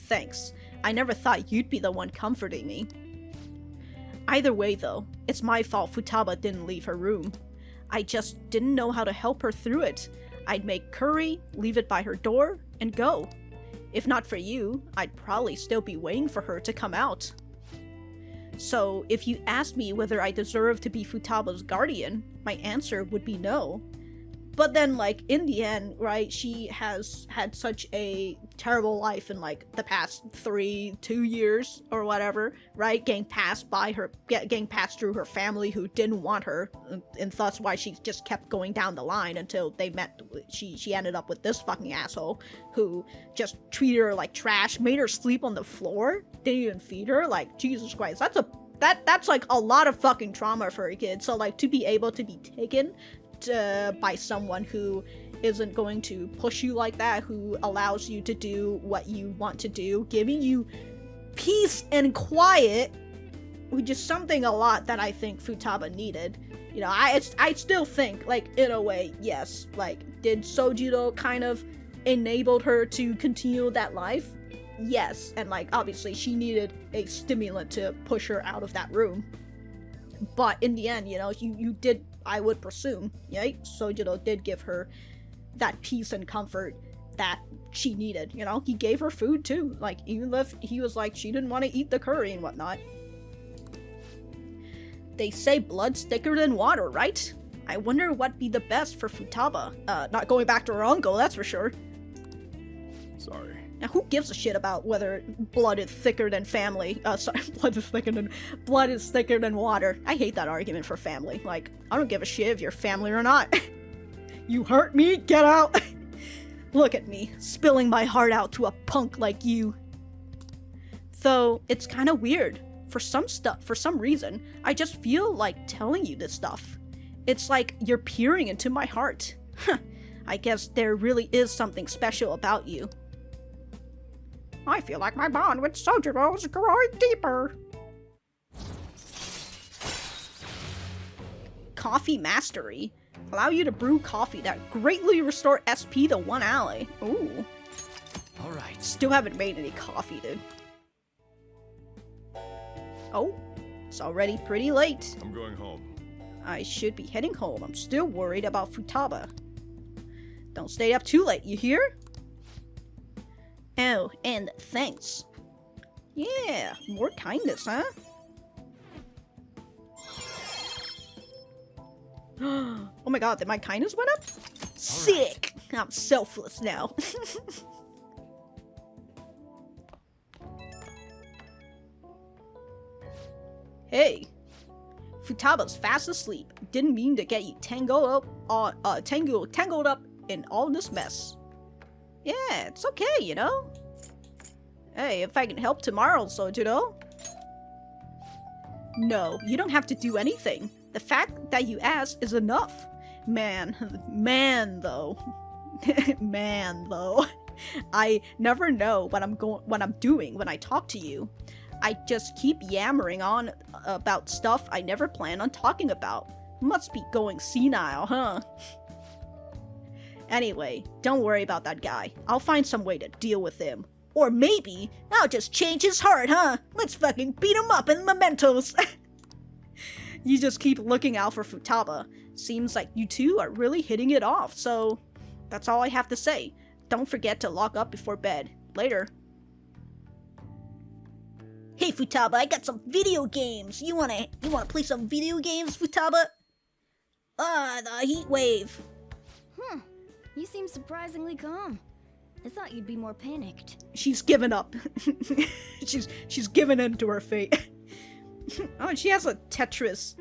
Thanks. I never thought you'd be the one comforting me. Either way though, it's my fault Futaba didn't leave her room. I just didn't know how to help her through it. I'd make curry, leave it by her door, and go. If not for you, I'd probably still be waiting for her to come out. So, if you asked me whether I deserve to be Futaba's guardian, my answer would be no. But then, like, in the end, right, she has had such a terrible life in, like, the past 2 years or whatever, right? Getting passed through her family who didn't want her, and that's why she just kept going down the line until they met. She ended up with this fucking asshole who just treated her like trash, made her sleep on the floor, didn't even feed her. Like, Jesus Christ, that's like a lot of fucking trauma for a kid. So, like, to be able to be taken by someone who isn't going to push you like that, who allows you to do what you want to do, giving you peace and quiet, which is something a lot that I think Futaba needed. You know, I still think, like, in a way, yes, like, did Sojiro kind of enabled her to continue that life? Yes, and, like, obviously she needed a stimulant to push her out of that room. But in the end, you know, you did, I would presume, right? Sojiro did give her that peace and comfort that she needed, you know? He gave her food too, like, even if he was like, she didn't want to eat the curry and whatnot. They say blood's thicker than water, right? I wonder what'd be the best for Futaba. Not going back to her uncle, that's for sure. Sorry. Now, who gives a shit about whether blood is thicker than family? Sorry, blood is thicker than water. I hate that argument for family. Like, I don't give a shit if you're family or not. You hurt me, get out! Look at me, spilling my heart out to a punk like you. Though, it's kinda weird. For some reason, I just feel like telling you this stuff. It's like you're peering into my heart. I guess there really is something special about you. I feel like my bond with Sojiro is growing deeper. Coffee mastery. Allow you to brew coffee that greatly restore SP to 1 ally. Ooh. Alright. Still haven't made any coffee, dude. Oh, it's already pretty late. I'm going home. I should be heading home. I'm still worried about Futaba. Don't stay up too late, you hear? Oh, and thanks. Yeah, more kindness, huh? Oh my god, did my kindness went up? Sick! Right. I'm selfless now. Hey, Futaba's fast asleep. Didn't mean to get you tangled up in all this mess. Yeah, it's okay, you know? Hey, if I can help tomorrow, Sojiro. No, you don't have to do anything. The fact that you asked is enough. Man though. Man though. I never know what I'm doing when I talk to you. I just keep yammering on about stuff I never plan on talking about. Must be going senile, huh? Anyway, don't worry about that guy. I'll find some way to deal with him. Or maybe I'll just change his heart, huh? Let's fucking beat him up in mementos. You just keep looking out for Futaba. Seems like you two are really hitting it off, so that's all I have to say. Don't forget to lock up before bed. Later. Hey Futaba, I got some video games. You wanna play some video games, Futaba? The heat wave. You seem surprisingly calm. I thought you'd be more panicked. She's given up. she's given in to her fate. Oh, and she has a Tetris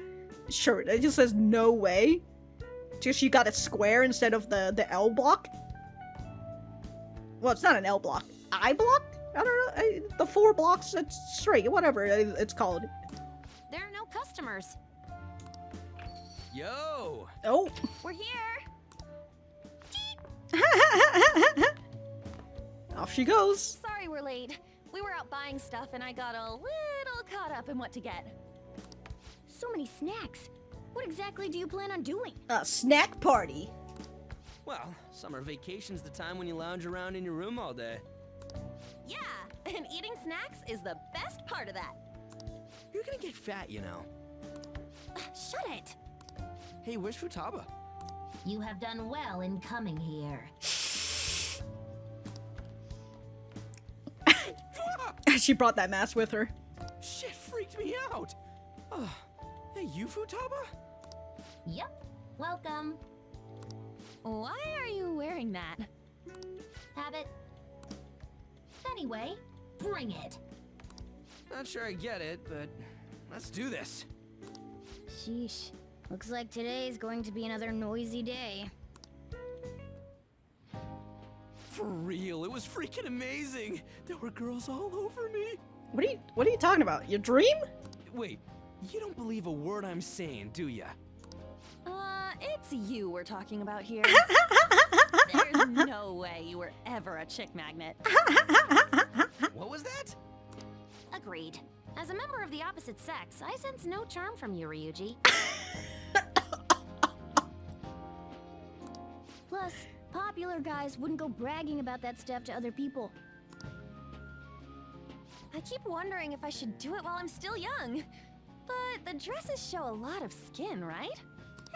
shirt. It just says no way. Just she got a square instead of the L block. Well, it's not an L block. I block? I don't know. The 4 blocks, it's straight. Whatever it's called. There are no customers. Yo! Oh. We're here. Off she goes. Sorry we're late. We were out buying stuff and I got a little caught up in what to get. So many snacks. What exactly do you plan on doing? A snack party. Well, summer vacation's the time when you lounge around in your room all day. Yeah, and eating snacks is the best part of that. You're gonna get fat, you know. Shut it. Hey, where's Futaba? You have done well in coming here. She brought that mask with her. Shit freaked me out. Hey, you Futaba? Yep. Welcome. Why are you wearing that? Habit. Anyway, bring it. Not sure I get it, but let's do this. Sheesh. Looks like today's going to be another noisy day. For real, it was freaking amazing. There were girls all over me. What are you talking about? Your dream? Wait, you don't believe a word I'm saying, do ya? It's you we're talking about here. There's no way you were ever a chick magnet. What was that? Agreed. As a member of the opposite sex, I sense no charm from you, Ryuji. Plus, popular guys wouldn't go bragging about that stuff to other people. I keep wondering if I should do it while I'm still young. But the dresses show a lot of skin, right?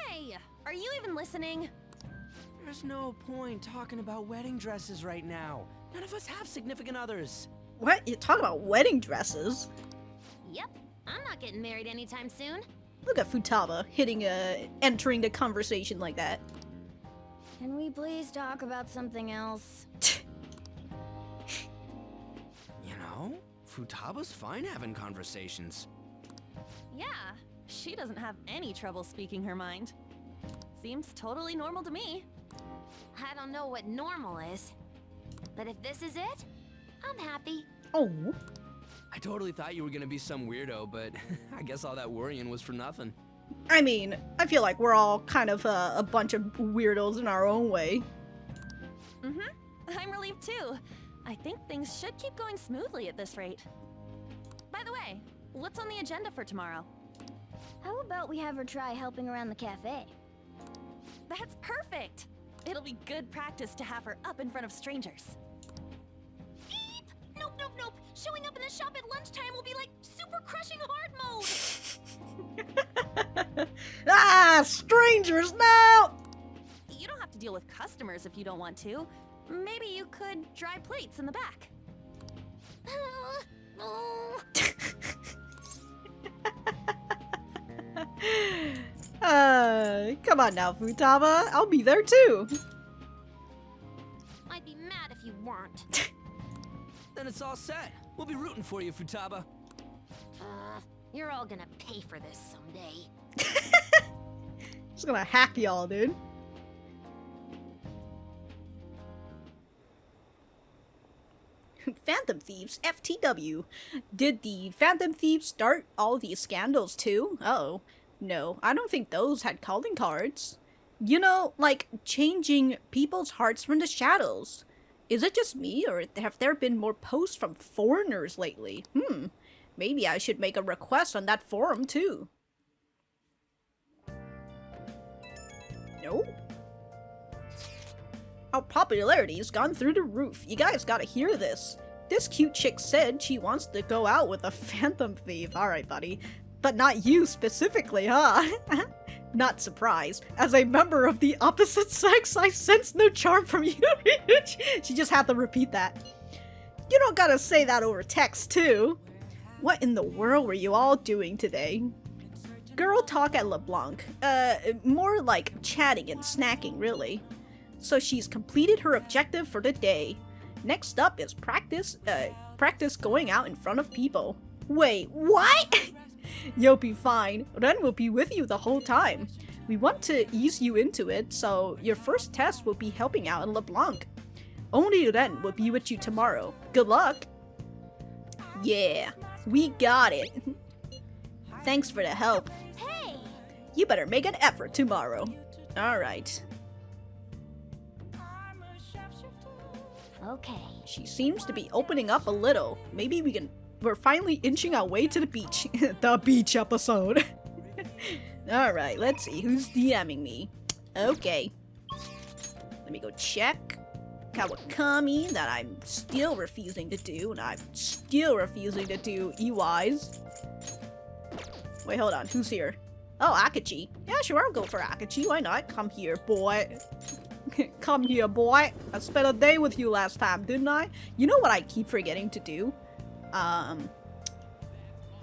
Hey, are you even listening? There's no point talking about wedding dresses right now. None of us have significant others. What? You talk about wedding dresses? Yep, I'm not getting married anytime soon. Look at Futaba entering the conversation like that. Can we please talk about something else? You know, Futaba's fine having conversations. Yeah, she doesn't have any trouble speaking her mind. Seems totally normal to me. I don't know what normal is, but if this is it, I'm happy. Oh. I totally thought you were gonna be some weirdo, but I guess all that worrying was for nothing. I mean, I feel like we're all kind of a bunch of weirdos in our own way. I'm relieved too. I think things should keep going smoothly at this rate. By the way, what's on the agenda for tomorrow? How about we have her try helping around the cafe? That's perfect! It'll be good practice to have her up in front of strangers. Eep! Nope, nope, nope! Showing up in the shop at lunchtime will be like super crushing hard mode! Ah, strangers, no! You don't have to deal with customers if you don't want to. Maybe you could dry plates in the back. Come on now, Futaba. I'll be there too. I'd be mad if you weren't. Then it's all set. We'll be rooting for you, Futaba. You're all gonna pay for this someday. Just gonna hack y'all, dude. Phantom Thieves, FTW. Did the Phantom Thieves start all these scandals too? Oh, no, I don't think those had calling cards. You know, like changing people's hearts from the shadows. Is it just me, or have there been more posts from foreigners lately? Maybe I should make a request on that forum too. No. Our popularity's gone through the roof. You guys gotta hear this. This cute chick said she wants to go out with a phantom thief. Alright, buddy. But not you specifically, huh? Not surprised. As a member of the opposite sex, I sense no charm from you. She just had to repeat that. You don't gotta say that over text, too. What in the world were you all doing today? Girl talk at Leblanc. More like chatting and snacking, really. So she's completed her objective for the day. Next up is practice going out in front of people. Wait, what? You'll be fine. Ren will be with you the whole time. We want to ease you into it, so your first test will be helping out in LeBlanc. Only Ren will be with you tomorrow. Good luck! Yeah, we got it. Thanks for the help. Hey! You better make an effort tomorrow. Alright. Okay. She seems to be opening up a little. Maybe we're finally inching our way to the beach. The beach episode. Alright, let's see who's DMing me. Okay. Let me go check. Kawakami, that I'm still refusing to do, and I'm still refusing to do EYs. Wait, hold on, who's here? Oh, Akechi. Yeah, sure, I'll go for Akechi. Why not? Come here, boy. Come here, boy. I spent a day with you last time, didn't I? You know what I keep forgetting to do? I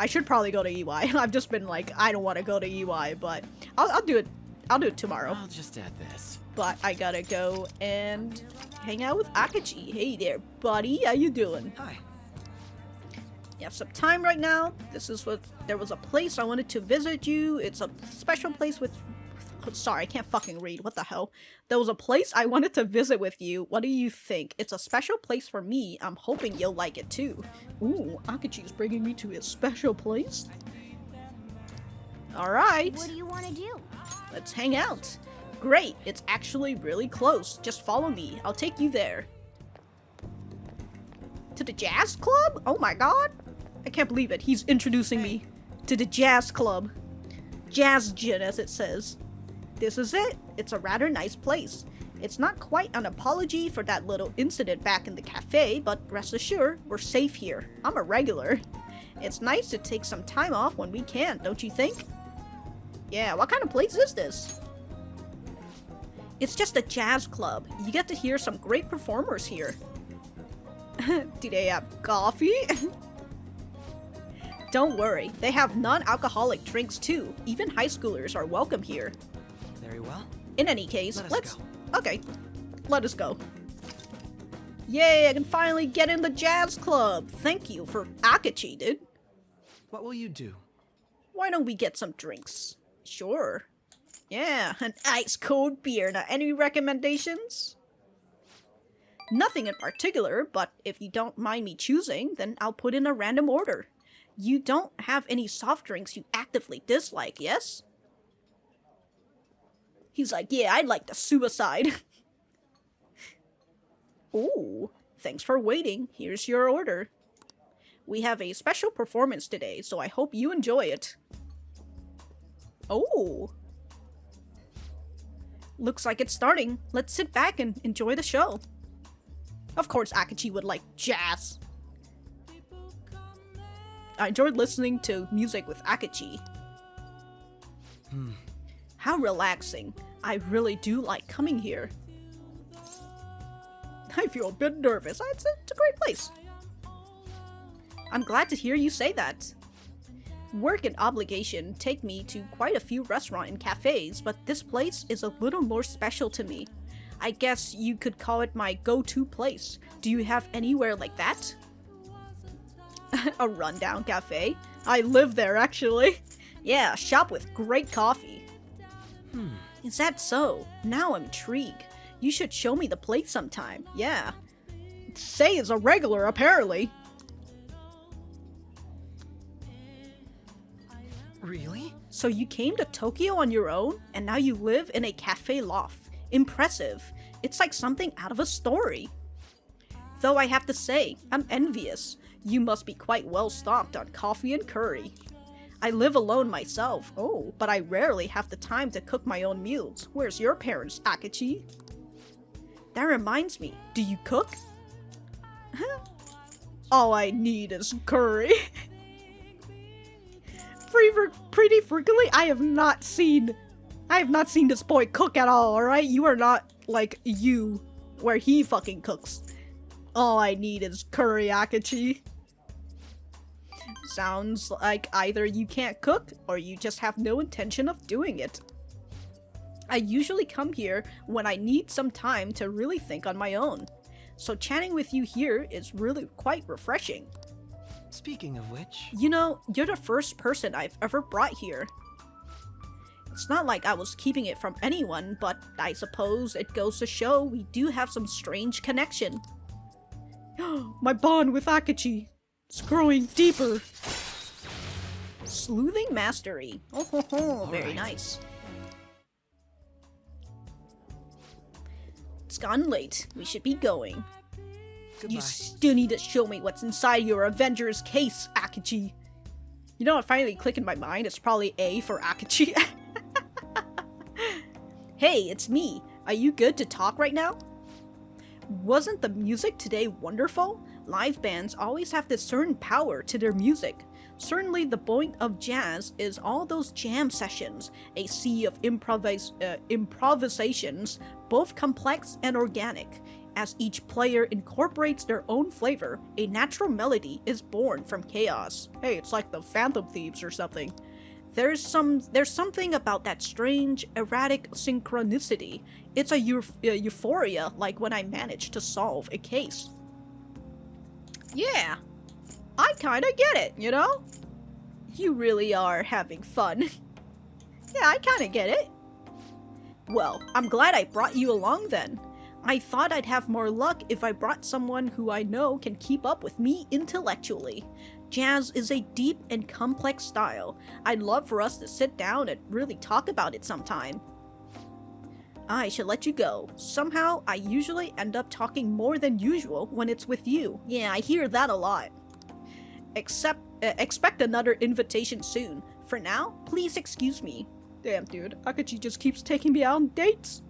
should probably go to EY. I've just been like, I don't want to go to EY, but I'll do it. I'll do it tomorrow. I'll just add this. But I gotta go and hang out with Akechi. Hey there, buddy. How you doing? Hi. You have some time right now? There was a place I wanted to visit you. It's a special place with... Sorry, I can't fucking read. What the hell? There was a place I wanted to visit with you. What do you think? It's a special place for me. I'm hoping you'll like it too. Ooh, Akechi's bringing me to a special place? Alright. What do you want to do? Let's hang out. Great, it's actually really close. Just follow me. I'll take you there. To the jazz club? Oh my god. I can't believe it. He's introducing me to the jazz club. Jazz gin, as it says. This is it. It's a rather nice place. It's not quite an apology for that little incident back in the cafe, but rest assured, we're safe here. I'm a regular. It's nice to take some time off when we can, don't you think? Yeah, what kind of place is this? It's just a jazz club. You get to hear some great performers here. Do they have coffee? Don't worry, they have non-alcoholic drinks too. Even high schoolers are welcome here. Very well. In any case, Let's go. Okay, let us go. Yay, I can finally get in the jazz club. Thank you for Akechi, dude. What will you do? Why don't we get some drinks? Sure. Yeah, an ice cold beer. Now, any recommendations? Nothing in particular, but if you don't mind me choosing, then I'll put in a random order. You don't have any soft drinks you actively dislike, yes? He's like, yeah, I'd like the suicide. Ooh, thanks for waiting. Here's your order. We have a special performance today, so I hope you enjoy it. Oh. Looks like it's starting. Let's sit back and enjoy the show. Of course, Akechi would like jazz. I enjoyed listening to music with Akechi. How relaxing. I really do like coming here. I feel a bit nervous. It's a great place. I'm glad to hear you say that. Work and obligation take me to quite a few restaurants and cafes, but this place is a little more special to me. I guess you could call it my go-to place. Do you have anywhere like that? A rundown cafe? I live there, actually. Yeah, shop with great coffee. Is that so? Now I'm intrigued. You should show me the place sometime. Yeah. Sae is a regular, apparently. Really? So you came to Tokyo on your own, and now you live in a cafe loft. Impressive. It's like something out of a story. Though I have to say, I'm envious. You must be quite well stocked on coffee and curry. I live alone myself, but I rarely have the time to cook my own meals. Where's your parents, Akechi? That reminds me, do you cook? All I need is curry. Pretty frequently, I have not seen this boy cook at all, alright? You are not like you, where he fucking cooks. All I need is curry, Akechi. Sounds like either you can't cook, or you just have no intention of doing it. I usually come here when I need some time to really think on my own. So chatting with you here is really quite refreshing. Speaking of which... You know, you're the first person I've ever brought here. It's not like I was keeping it from anyone, but I suppose it goes to show we do have some strange connection. My bond with Akechi. It's growing deeper. Sleuthing mastery. Oh, very nice. It's gotten late. We should be going. Goodbye. You still need to show me what's inside your Avengers case, Akechi. You know what finally clicked in my mind? It's probably A for Akechi. Hey, it's me. Are you good to talk right now? Wasn't the music today wonderful? Live bands always have this certain power to their music. Certainly the point of jazz is all those jam sessions, a sea of improvisations, both complex and organic. As each player incorporates their own flavor, a natural melody is born from chaos. Hey, it's like the Phantom Thieves or something. There's something about that strange, erratic synchronicity. It's a euphoria like when I manage to solve a case. Yeah, I kinda get it, you know? You really are having fun. Yeah, I kinda get it. Well, I'm glad I brought you along then. I thought I'd have more luck if I brought someone who I know can keep up with me intellectually. Jazz is a deep and complex style. I'd love for us to sit down and really talk about it sometime. I should let you go. Somehow, I usually end up talking more than usual when it's with you. Yeah, I hear that a lot. Expect another invitation soon. For now, please excuse me. Damn, dude. Akechi just keeps taking me out on dates.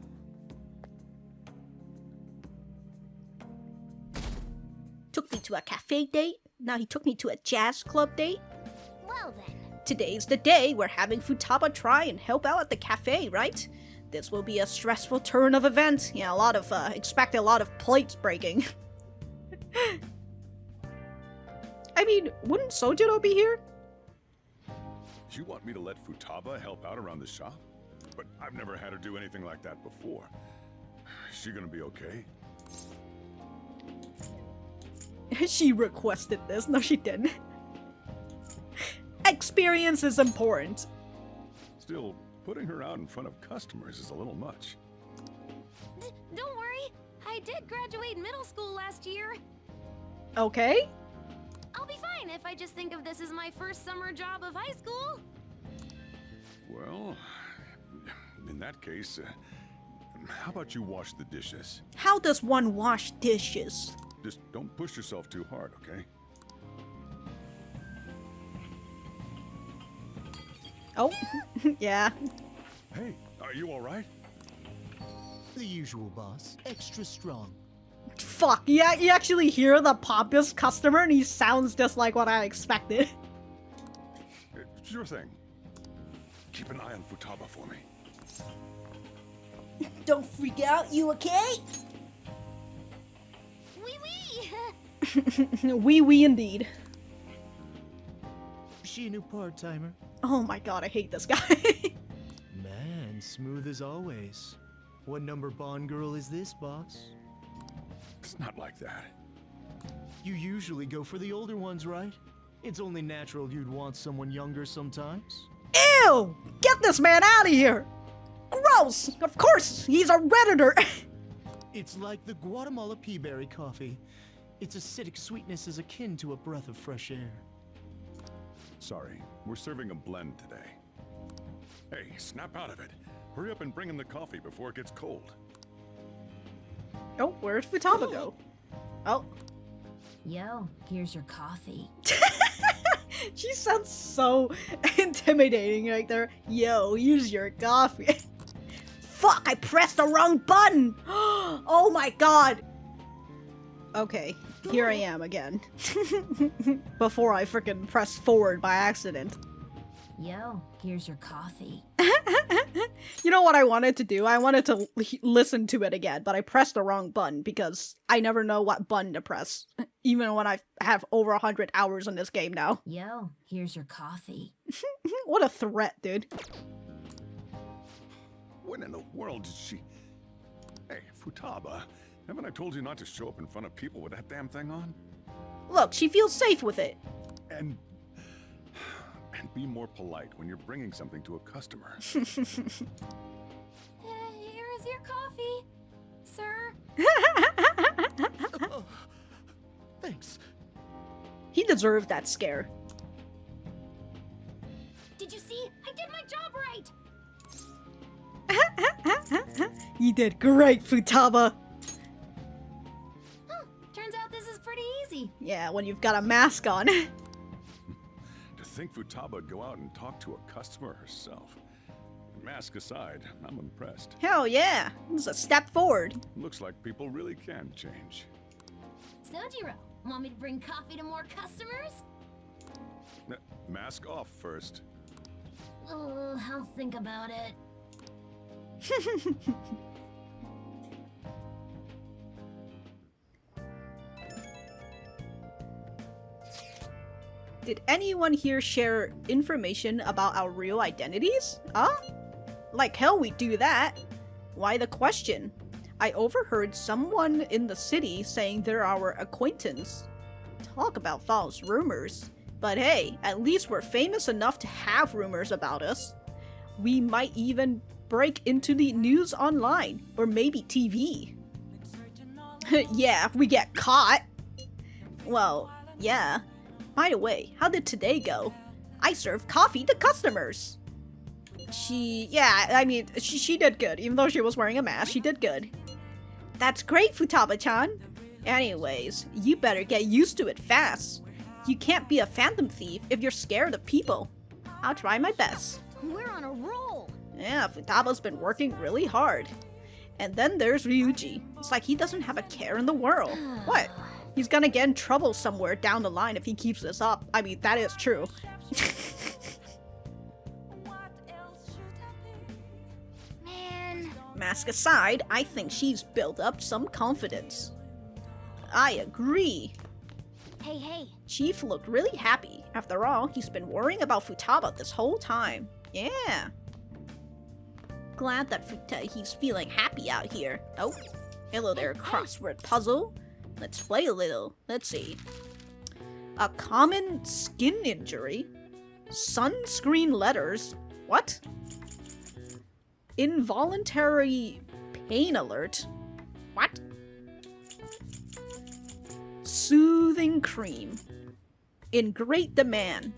Took me to a cafe date. Now he took me to a jazz club date. Well then. Today's the day we're having Futaba try and help out at the cafe, right? This will be a stressful turn of events. Yeah, expect a lot of plates breaking. I mean, wouldn't Sojiro be here? You want me to let Futaba help out around the shop? But I've never had her do anything like that before. Is she gonna be okay? She requested this. No, she didn't. Experience is important. Still, putting her out in front of customers is a little much. Don't worry, I did graduate middle school last year. Okay. I'll be fine if I just think of this as my first summer job of high school. Well, in that case, how about you wash the dishes? How does one wash dishes? Just don't push yourself too hard, okay? Oh, yeah. Hey, are you alright? The usual, boss. Extra strong. Fuck, yeah, you actually hear the pompous customer and he sounds just like what I expected. Sure thing. Keep an eye on Futaba for me. Don't freak out, you okay? Wee indeed. She a new part-timer? Oh my god, I hate this guy. Man, smooth as always. What number Bond girl is this, boss? It's not like that. You usually go for the older ones, right? It's only natural you'd want someone younger sometimes. Ew! Get this man out of here! Gross! Of course, he's a Redditor! It's like the Guatemala peaberry coffee. Its acidic sweetness is akin to a breath of fresh air. Sorry, we're serving a blend today. Hey, snap out of it. Hurry up and bring in the coffee before it gets cold. Oh, where'd Futaba go? Oh. Yo, here's your coffee. She sounds so intimidating right there. Yo, use your coffee. Fuck, I pressed the wrong button! Oh my god! Okay, here I am again. Before I frickin' press forward by accident. Yo, here's your coffee. You know what I wanted to do? I wanted to listen to it again, but I pressed the wrong button because I never know what button to press. Even when I have over 100 hours in this game now. Yo, here's your coffee. What a threat, dude. When in the world did she... Hey, Futaba, haven't I told you not to show up in front of people with that damn thing on? Look, she feels safe with it. And be more polite when you're bringing something to a customer. Here is your coffee, sir. Thanks. He deserved that scare. Did you see? I did my job right. You did great, Futaba. Huh, turns out this is pretty easy. Yeah, when you've got a mask on. To think Futaba would go out and talk to a customer herself. Mask aside, I'm impressed. Hell yeah, this is a step forward. Looks like people really can change. Sojiro, want me to bring coffee to more customers? Mask off first. Oh, I'll think about it. Did anyone here share information about our real identities? Huh? Like hell we do that. Why the question? I overheard someone in the city saying they're our acquaintance. Talk about false rumors. But hey, at least we're famous enough to have rumors about us. We might even break into the news online, or maybe TV. Yeah, if we get caught. Well, yeah. By the way, how did today go? I served coffee to customers. She did good. Even though she was wearing a mask, she did good. That's great, Futaba-chan. Anyways, you better get used to it fast. You can't be a phantom thief if you're scared of people. I'll try my best. We're on a roll. Yeah, Futaba's been working really hard. And then there's Ryuji. It's like he doesn't have a care in the world. What? He's gonna get in trouble somewhere down the line if he keeps this up. I mean, that is true. Man. Mask aside, I think she's built up some confidence. I agree. Hey. Chief looked really happy. After all, he's been worrying about Futaba this whole time. Yeah. Glad that he's feeling happy out here. Oh, hello there, crossword puzzle. Let's play a little. Let's see. A common skin injury? Sunscreen letters? What? Involuntary pain alert? What? Soothing cream. In great demand.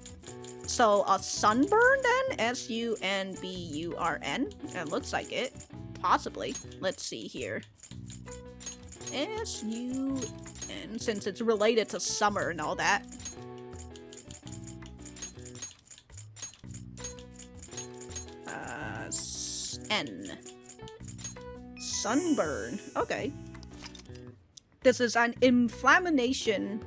So a sunburn then? S-U-N-B-U-R-N? It looks like it. Possibly. Let's see here. S-U-N, since it's related to summer and all that. N. Sunburn. Okay. This is an inflammation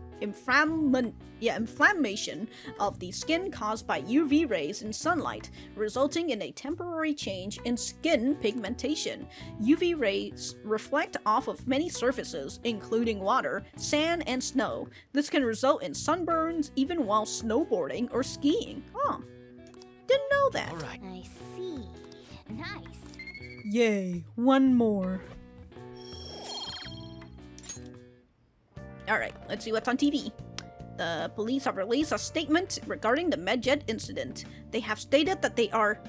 of the skin caused by UV rays in sunlight, resulting in a temporary change in skin pigmentation. UV rays reflect off of many surfaces, including water, sand, and snow. This can result in sunburns even while snowboarding or skiing. Oh, didn't know that. All right. I see. Nice. Yay, one more. Alright, let's see what's on TV. The police have released a statement regarding the Medjed incident. They have stated that they are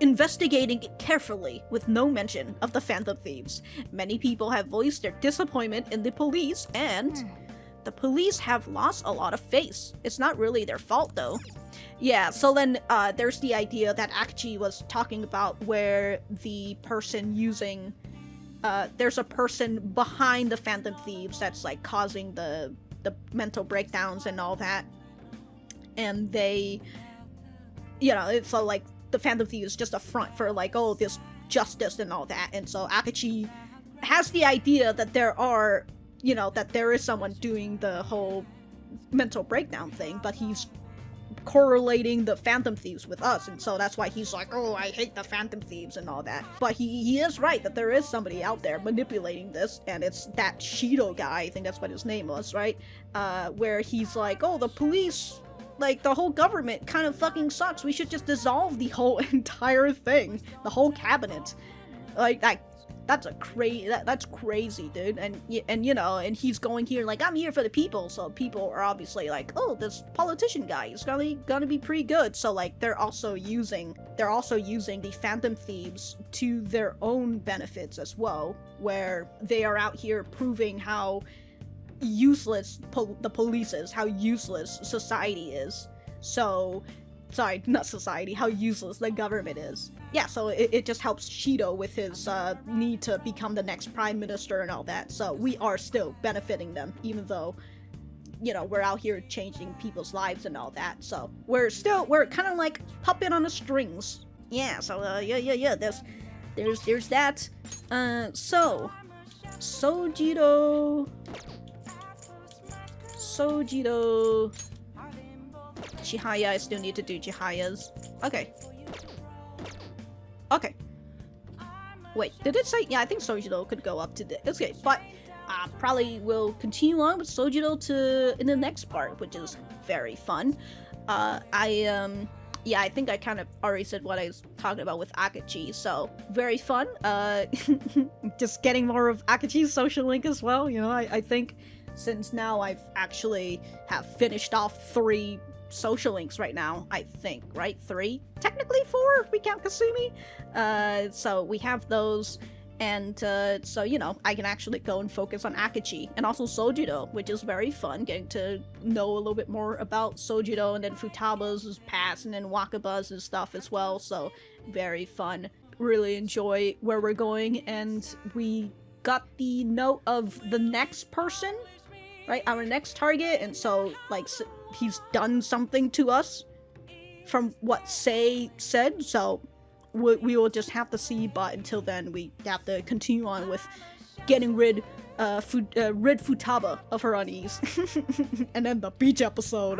investigating it carefully, with no mention of the Phantom Thieves. Many people have voiced their disappointment in the police, and the police have lost a lot of face. It's not really their fault, though. Yeah, so then there's the idea that Akechi was talking about, where the person using... there's a person behind the Phantom Thieves that's like causing the mental breakdowns and all that. And they, you know, it's so like the Phantom Thieves is just a front for like, oh, this justice and all that. And so Akechi has the idea that there are, you know, that there is someone doing the whole mental breakdown thing, but he's correlating the Phantom Thieves with us, and so that's why he's like, oh, I hate the Phantom Thieves and all that. But he is right that there is somebody out there manipulating this, and it's that Shido guy, I think that's what his name was, right? Where he's like, oh, the police, like, the whole government kind of fucking sucks. We should just dissolve the whole entire thing, the whole cabinet. Like, that's crazy, dude. And you know, and he's going here like, I'm here for the people, so people are obviously like, oh, this politician guy is gonna be pretty good. So like they're also using the Phantom Thieves to their own benefits as well, where they are out here proving how useless the police is, how useless society is. So sorry, not society, how useless the government is. Yeah, so it just helps Shido with his need to become the next prime minister and all that. So we are still benefiting them, even though, you know, we're out here changing people's lives and all that. So we're kind of like puppet on the strings. Yeah, so yeah, there's that. So Sojiro, Chihaya, I still need to do Chihayas. Okay. Wait, did it say? Yeah, I think Sojiro could go up to the... Okay, but probably will continue on with Sojiro in the next part, which is very fun. Yeah, I think I kind of already said what I was talking about with Akechi, so very fun. Just getting more of Akechi's social link as well, you know, I think since now I've actually have finished off 3 social links right now, I think, right? 3? Technically 4 if we count Kasumi. So we have those, and so, you know, I can actually go and focus on Akechi, and also Sojiro, which is very fun, getting to know a little bit more about Sojiro, and then Futaba's past, and then Wakaba's stuff as well, so very fun. Really enjoy where we're going, and we got the note of the next person, right? Our next target, and so, like, he's done something to us from what Sae said, so we will just have to see, but until then we have to continue on with getting rid Futaba of her unease. And then the beach episode.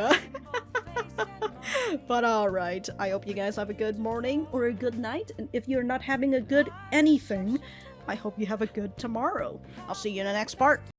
But alright, I hope you guys have a good morning or a good night, and if you're not having a good anything, I hope you have a good tomorrow. I'll see you in the next part.